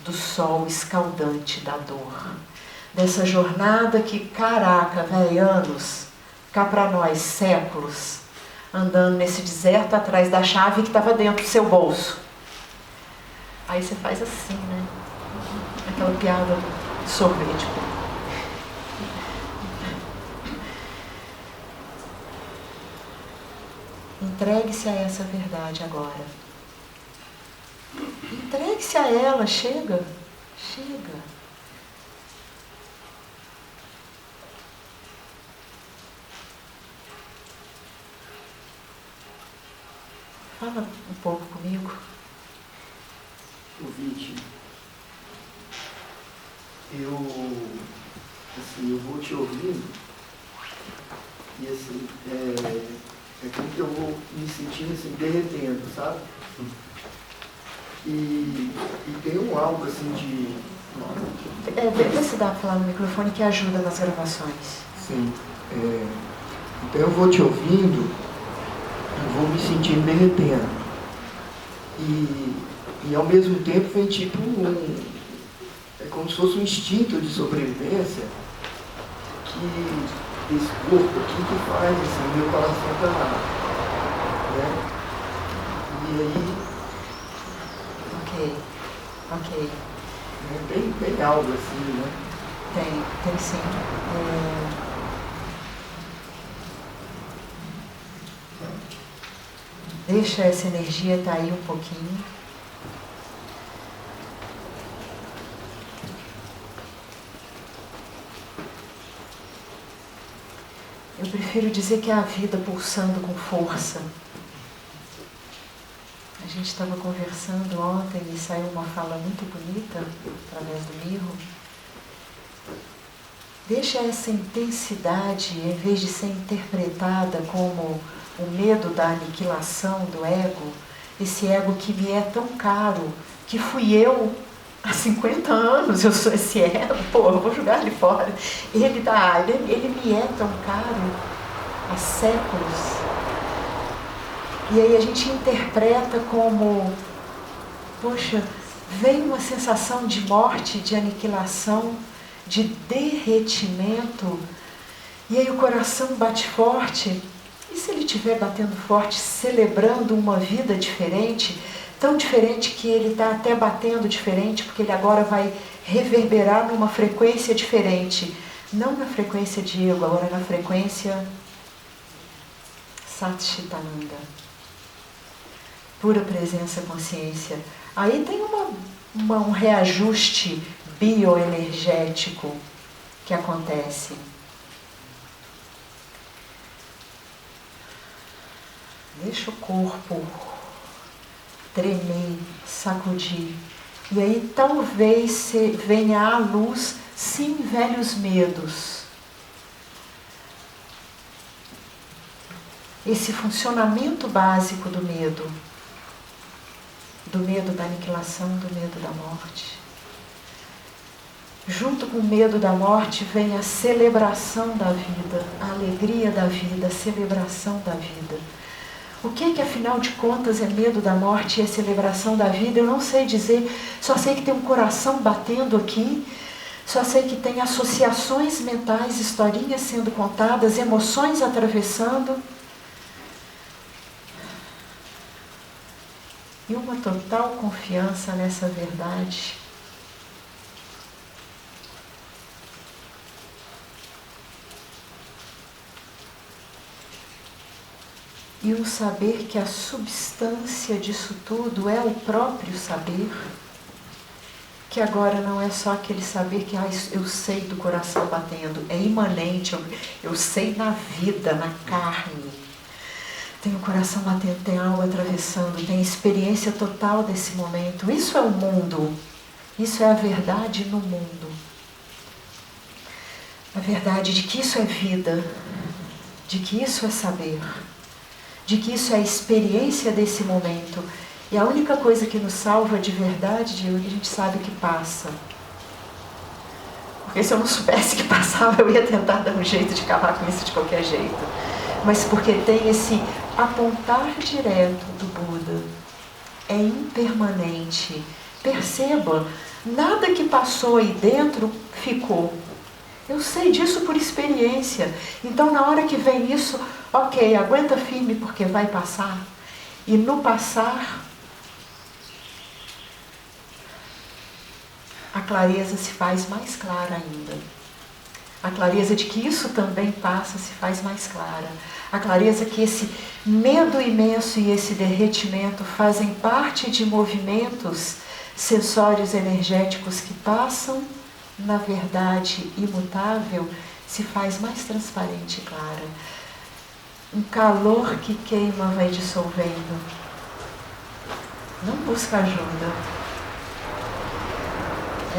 do sol escaldante da dor. Dessa jornada que, caraca, velho, anos, cá pra nós, séculos, andando nesse deserto atrás da chave que estava dentro do seu bolso. Aí você faz assim, né? Aquela piada de sorvete. Entregue-se a essa verdade agora. Entregue-se a ela, chega. Fala um pouco comigo. Ouvinte, eu vou te ouvindo e assim, é como que eu vou me sentindo assim, derretendo, sabe? E tem um algo assim de... Vê se dá para falar no microfone que ajuda nas gravações. Sim. Então eu vou te ouvindo, eu vou me sentindo derretendo. E ao mesmo tempo vem tipo é como se fosse um instinto de sobrevivência que esse corpo aqui que faz assim, meu coração tá lá, né? E aí... Ok. Tem algo assim, né? Tem sim. Deixa essa energia estar aí um pouquinho. Eu prefiro dizer que é a vida pulsando com força. A gente estava conversando ontem e saiu uma fala muito bonita através do mirro. Deixa essa intensidade, em vez de ser interpretada como o medo da aniquilação do ego, esse ego que me é tão caro, que fui eu há 50 anos, eu sou esse ego, eu vou jogar ele fora. Ele me é tão caro há séculos. E aí a gente interpreta como, poxa, vem uma sensação de morte, de aniquilação, de derretimento, e aí o coração bate forte. E se ele estiver batendo forte, celebrando uma vida diferente, tão diferente que ele está até batendo diferente, porque ele agora vai reverberar numa frequência diferente, não na frequência de ego, agora na frequência Satchitananda, pura presença consciência. Aí tem um reajuste bioenergético que acontece. Deixa o corpo tremer, sacudir. E aí talvez venha à luz, sim, velhos medos. Esse funcionamento básico do medo da aniquilação, do medo da morte. Junto com o medo da morte vem a celebração da vida, a alegria da vida, a celebração da vida. O que afinal de contas é medo da morte e a celebração da vida? Eu não sei dizer, só sei que tem um coração batendo aqui, só sei que tem associações mentais, historinhas sendo contadas, emoções atravessando. E uma total confiança nessa verdade. E um saber que a substância disso tudo é o próprio saber, que agora não é só aquele saber que eu sei do coração batendo, é imanente, eu sei na vida, na carne. Tem o coração batendo, tem a alma atravessando, tem experiência total desse momento. Isso é o mundo, isso é a verdade no mundo. A verdade de que isso é vida, de que isso é saber, de que isso é a experiência desse momento. E a única coisa que nos salva de verdade, Diego, é que a gente sabe que passa. Porque se eu não soubesse que passava, eu ia tentar dar um jeito de acabar com isso de qualquer jeito. Mas porque tem esse apontar direto do Buda. É impermanente. Perceba, nada que passou aí dentro ficou. Eu sei disso por experiência. Então, na hora que vem isso, ok, aguenta firme porque vai passar. E no passar, a clareza se faz mais clara ainda. A clareza de que isso também passa se faz mais clara. A clareza que esse medo imenso e esse derretimento fazem parte de movimentos sensórios energéticos que passam na verdade imutável, se faz mais transparente e clara. Um calor que queima vai dissolvendo. Não busca ajuda.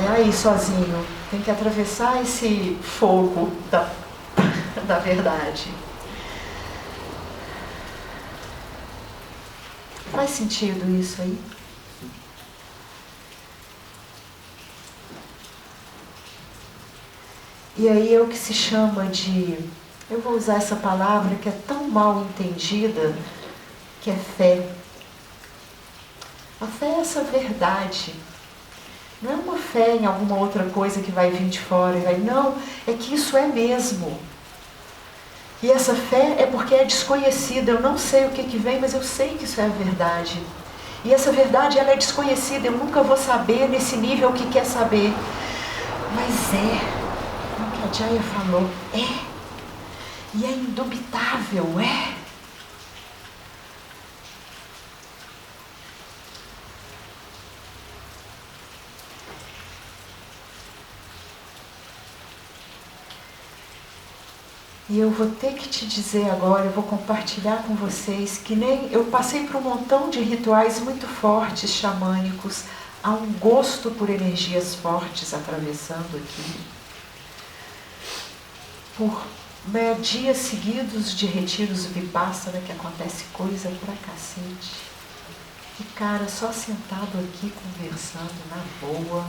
É aí sozinho. Tem que atravessar esse fogo da verdade. Faz sentido isso aí? E aí é o que se chama de... Eu vou usar essa palavra que é tão mal entendida, que é fé. A fé é essa verdade. Não é uma fé em alguma outra coisa que vai vir de fora. Não, é que isso é mesmo. E essa fé é porque é desconhecida. Eu não sei o que vem, mas eu sei que isso é a verdade. E essa verdade, ela é desconhecida. Eu nunca vou saber nesse nível que quer saber. Mas é. O que a Jaya falou, é. E é indubitável, é. E eu vou ter que te dizer agora, eu vou compartilhar com vocês que nem eu passei por um montão de rituais muito fortes, xamânicos, há um gosto por energias fortes atravessando aqui. por dias seguidos de retiros vipassana, que acontece coisa pra cacete. O cara só sentado aqui conversando na boa.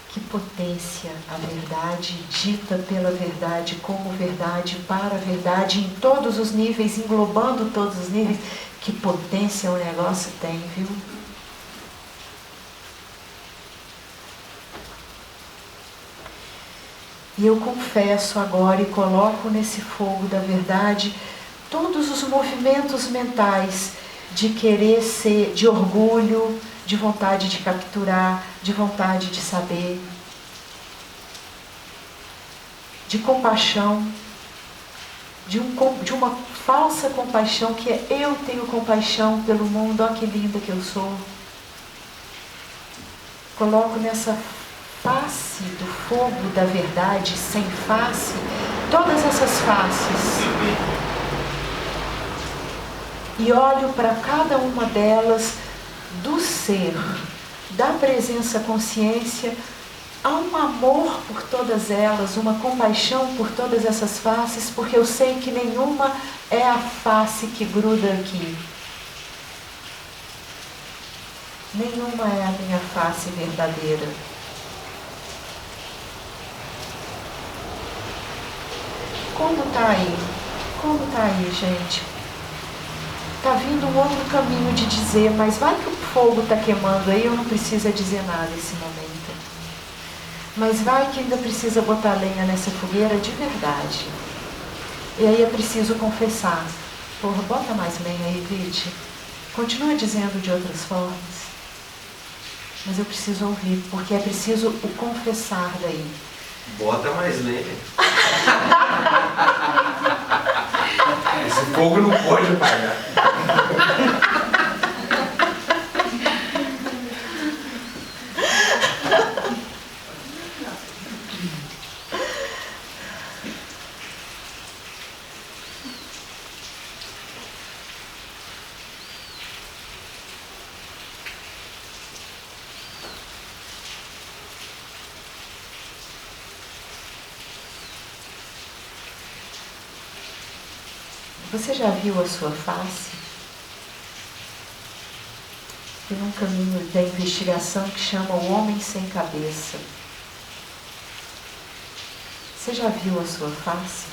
Que potência a verdade, dita pela verdade, como verdade, para a verdade, em todos os níveis, englobando todos os níveis. Que potência o negócio tem, viu? E eu confesso agora e coloco nesse fogo da verdade todos os movimentos mentais de querer ser, de orgulho, de vontade de capturar, de vontade de saber, de compaixão, de uma falsa compaixão que é eu tenho compaixão pelo mundo, ó que linda que eu sou. Coloco nessa face do fogo da verdade, sem face, todas essas faces. E olho para cada uma delas do ser, da presença consciência, há um amor por todas elas, uma compaixão por todas essas faces, porque eu sei que nenhuma é a face que gruda aqui. Nenhuma é a minha face verdadeira. Como está aí? Como está aí, gente? Está vindo um outro caminho de dizer, mas vai que o fogo está queimando aí, eu não preciso dizer nada nesse momento. Mas vai que ainda precisa botar lenha nessa fogueira de verdade. E aí é preciso confessar. Porra, bota mais lenha aí, Vite. Continua dizendo de outras formas. Mas eu preciso ouvir, porque é preciso o confessar daí. Bota mais lenha. Esse fogo não pode apagar. Você já viu a sua face? Tem um caminho da investigação que chama o homem sem cabeça. Você já viu a sua face?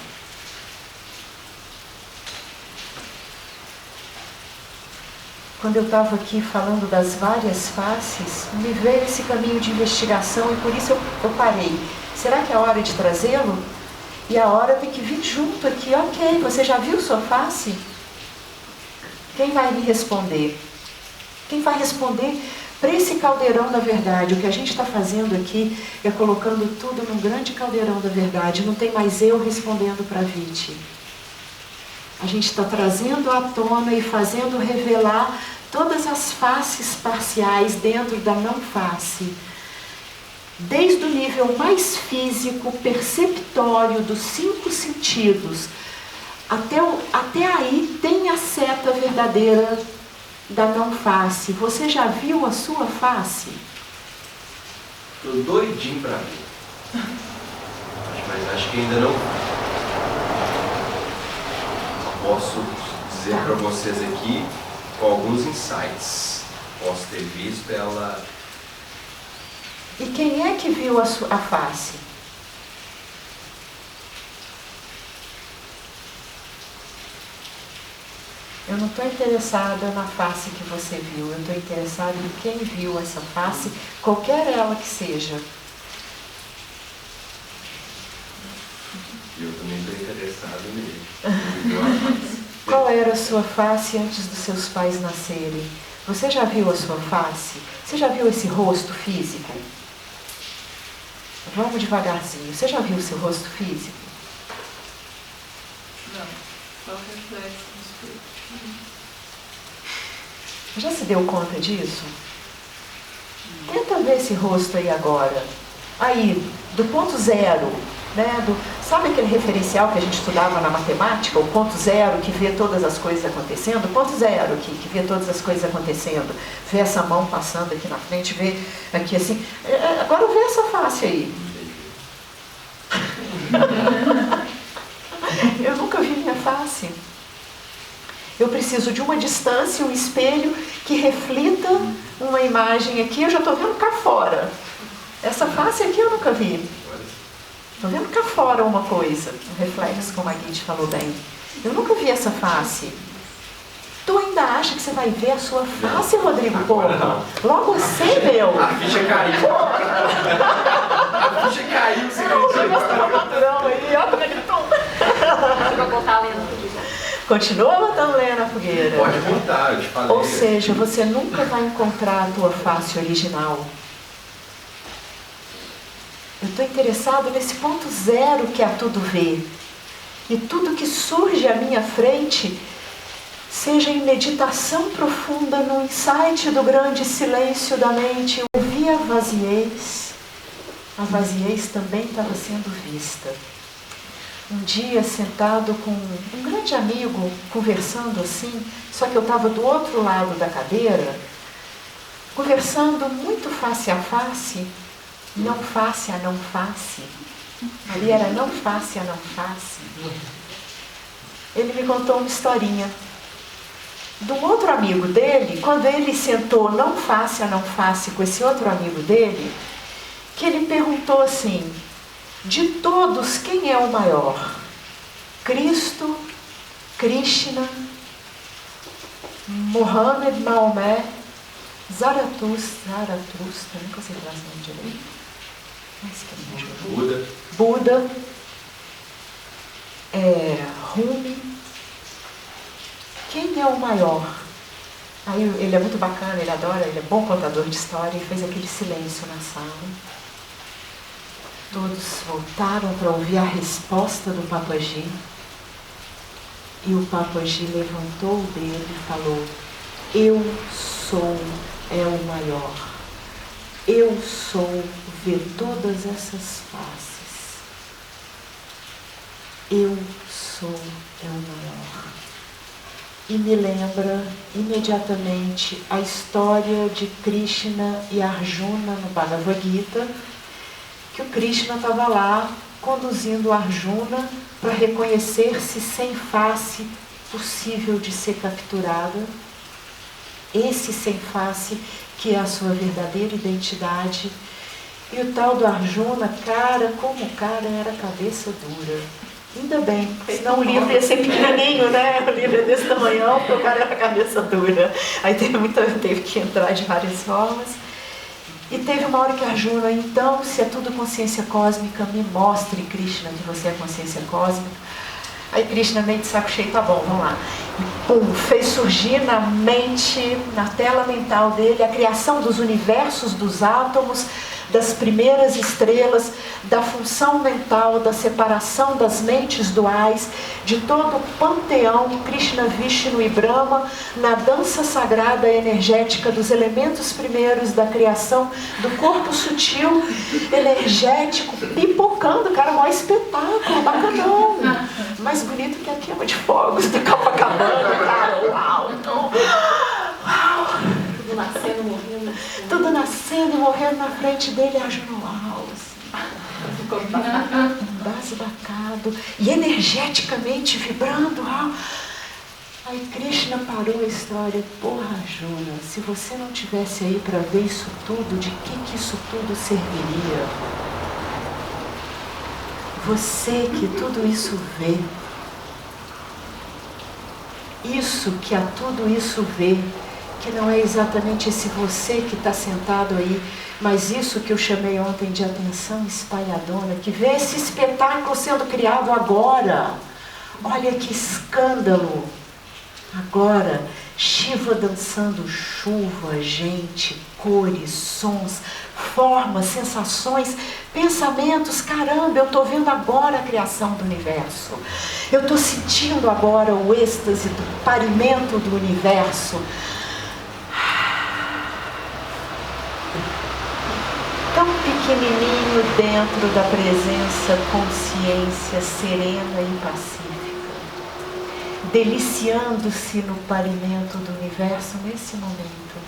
Quando eu estava aqui falando das várias faces, me veio esse caminho de investigação e por isso eu parei. Será que é a hora de trazê-lo? E a hora tem que vir junto aqui. Ok, você já viu sua face? Quem vai me responder? Quem vai responder para esse caldeirão da verdade? O que a gente está fazendo aqui é colocando tudo num grande caldeirão da verdade. Não tem mais eu respondendo para a Vite. A gente está trazendo à tona e fazendo revelar todas as faces parciais dentro da não face. Desde o nível mais físico, perceptório dos 5 sentidos, até aí tem a seta verdadeira da não face. Você já viu a sua face? Estou doidinho para ver. Mas acho que ainda não. Posso dizer para vocês aqui com alguns insights. Posso ter visto ela. E quem é que viu a face? Eu não estou interessada na face que você viu, eu estou interessada em quem viu essa face, qualquer ela que seja. Eu também estou interessado nele. Qual era a sua face antes dos seus pais nascerem? Você já viu a sua face? Você já viu esse rosto físico? Vamos devagarzinho. Você já viu o seu rosto físico? Não, só reflexo no espelho. Já se deu conta disso? Tenta ver esse rosto aí agora. Aí, do ponto zero, né? Sabe aquele referencial que a gente estudava na matemática, o ponto zero que vê todas as coisas acontecendo? O ponto zero que vê todas as coisas acontecendo. Vê essa mão passando aqui na frente, vê aqui assim. Agora vê essa face aí. Eu nunca vi minha face. Eu preciso de uma distância, um espelho que reflita uma imagem aqui. Eu já estou vendo cá fora. Essa face aqui eu nunca vi. Estou vendo cá fora uma coisa, um reflexo, como a Guide falou bem. Eu nunca vi essa face. Tu ainda acha que você vai ver a sua face, Rodrigo? Porra? Logo você, meu. A ficha caiu. A ficha caiu, você Vou botar a lenha na fogueira. Continua botando lenha na fogueira. Pode botar, eu te falei. Ou seja, você nunca vai encontrar a tua face original. Eu estou interessado nesse ponto zero que a tudo vê. E tudo que surge à minha frente, seja em meditação profunda, no insight do grande silêncio da mente, eu vi a vaziez também estava sendo vista. Um dia, sentado com um grande amigo, conversando assim, só que eu estava do outro lado da cadeira, conversando muito face a face, não face a não face. Ali era não face a não face. Ele me contou uma historinha. De um outro amigo dele, quando ele sentou não face a não face com esse outro amigo dele, que ele perguntou assim, de todos, quem é o maior? Cristo, Krishna, Mohammed, Maomé, Zaratustra, nunca sei falar esse nome direito. Mas que me ajuda. Buda, Rumi. Quem é o maior? Aí ele é muito bacana, ele adora, ele é bom contador de história e fez aquele silêncio na sala. Todos voltaram para ouvir a resposta do Papaji. E o Papaji levantou o dedo e falou, eu sou o maior. Eu sou ver todas essas faces. Eu sou o maior. E me lembra imediatamente a história de Krishna e Arjuna no Bhagavad Gita, que o Krishna estava lá conduzindo Arjuna para reconhecer-se sem face possível de ser capturada. Esse sem face que é a sua verdadeira identidade. E o tal do Arjuna, cara, como o cara era cabeça dura. Ainda bem, senão o livro ia ser pequenininho, né? O livro é desse tamanhão, porque o cara era cabeça dura. Aí teve que entrar de várias formas. E teve uma hora que Arjuna, então, se é tudo consciência cósmica, me mostre, Krishna, que você é consciência cósmica. Aí Krishna, meio de saco cheio, tá bom, vamos lá. E pum, fez surgir na mente, na tela mental dele, a criação dos universos, dos átomos, das primeiras estrelas, da função mental, da separação das mentes duais, de todo o panteão Krishna, Vishnu e Brahma, na dança sagrada energética dos elementos primeiros da criação, do corpo sutil, energético, pipocando, cara, maior espetáculo, bacanão. Mais bonito que a queima de fogos do Copacabana, cara, uau, então, uau. Tudo nascendo, morrendo. Tudo nascendo e morrendo na frente dele, Arjuna, uau, assim, embasbacado e energeticamente vibrando, uau. Aí Krishna parou a história, porra, Arjuna, se você não tivesse aí para ver isso tudo, de que isso tudo serviria? Você que tudo isso vê, isso que a tudo isso vê, que não é exatamente esse você que está sentado aí, mas isso que eu chamei ontem de atenção espalhadora, que vê esse espetáculo sendo criado agora. Olha que escândalo! Agora, Shiva dançando chuva, gente, cores, sons, formas, sensações, pensamentos. Caramba, eu estou vendo agora a criação do universo. Eu estou sentindo agora o êxtase do parimento do universo. tão pequenininho dentro da presença, consciência serena e pacífica, deliciando-se no parimento do universo nesse momento.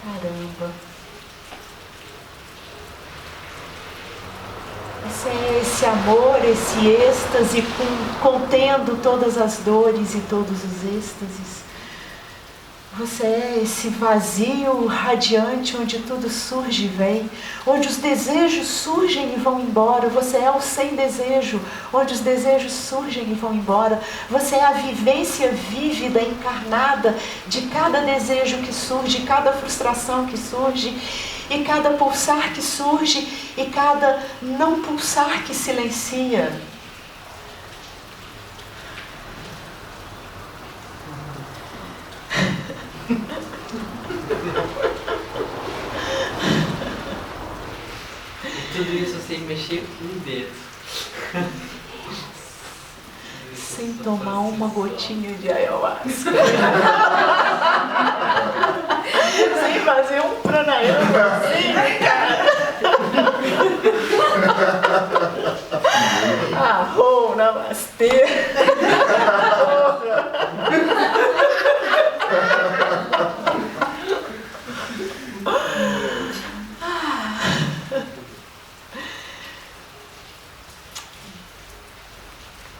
Caramba! Esse amor, esse êxtase, contendo todas as dores e todos os êxtases. Você é esse vazio radiante onde tudo surge e vem, onde os desejos surgem e vão embora. Você é o sem desejo, onde os desejos surgem e vão embora. Você é a vivência vívida, encarnada de cada desejo que surge, cada frustração que surge, e cada pulsar que surge, e cada não pulsar que silencia. Tudo isso sem mexer um dedo. Sem tomar uma gotinha de ayahuasca. Sem fazer um pranayama. Arro, namastê.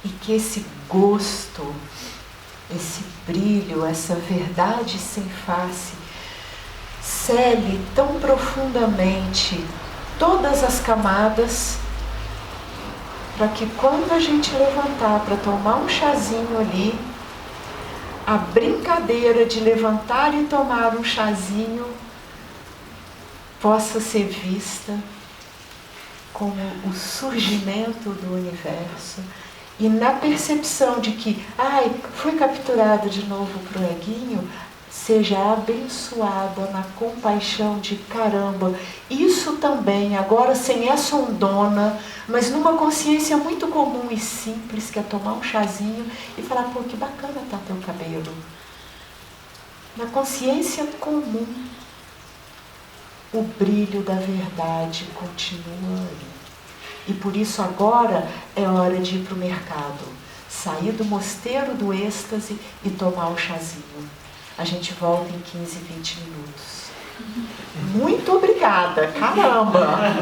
E que esse gosto, esse brilho, essa verdade sem face, cele tão profundamente todas as camadas, para que quando a gente levantar para tomar um chazinho ali, a brincadeira de levantar e tomar um chazinho possa ser vista como o surgimento do universo. E na percepção de que, fui capturado de novo pro eguinho, seja abençoada na compaixão de caramba. Isso também, agora sem essa ondona, mas numa consciência muito comum e simples, que é tomar um chazinho e falar, pô, que bacana tá teu cabelo. Na consciência comum, o brilho da verdade continua ali. E por isso agora é hora de ir para o mercado, sair do mosteiro do êxtase e tomar o chazinho. A gente volta em 15, 20 minutos. Muito obrigada, caramba!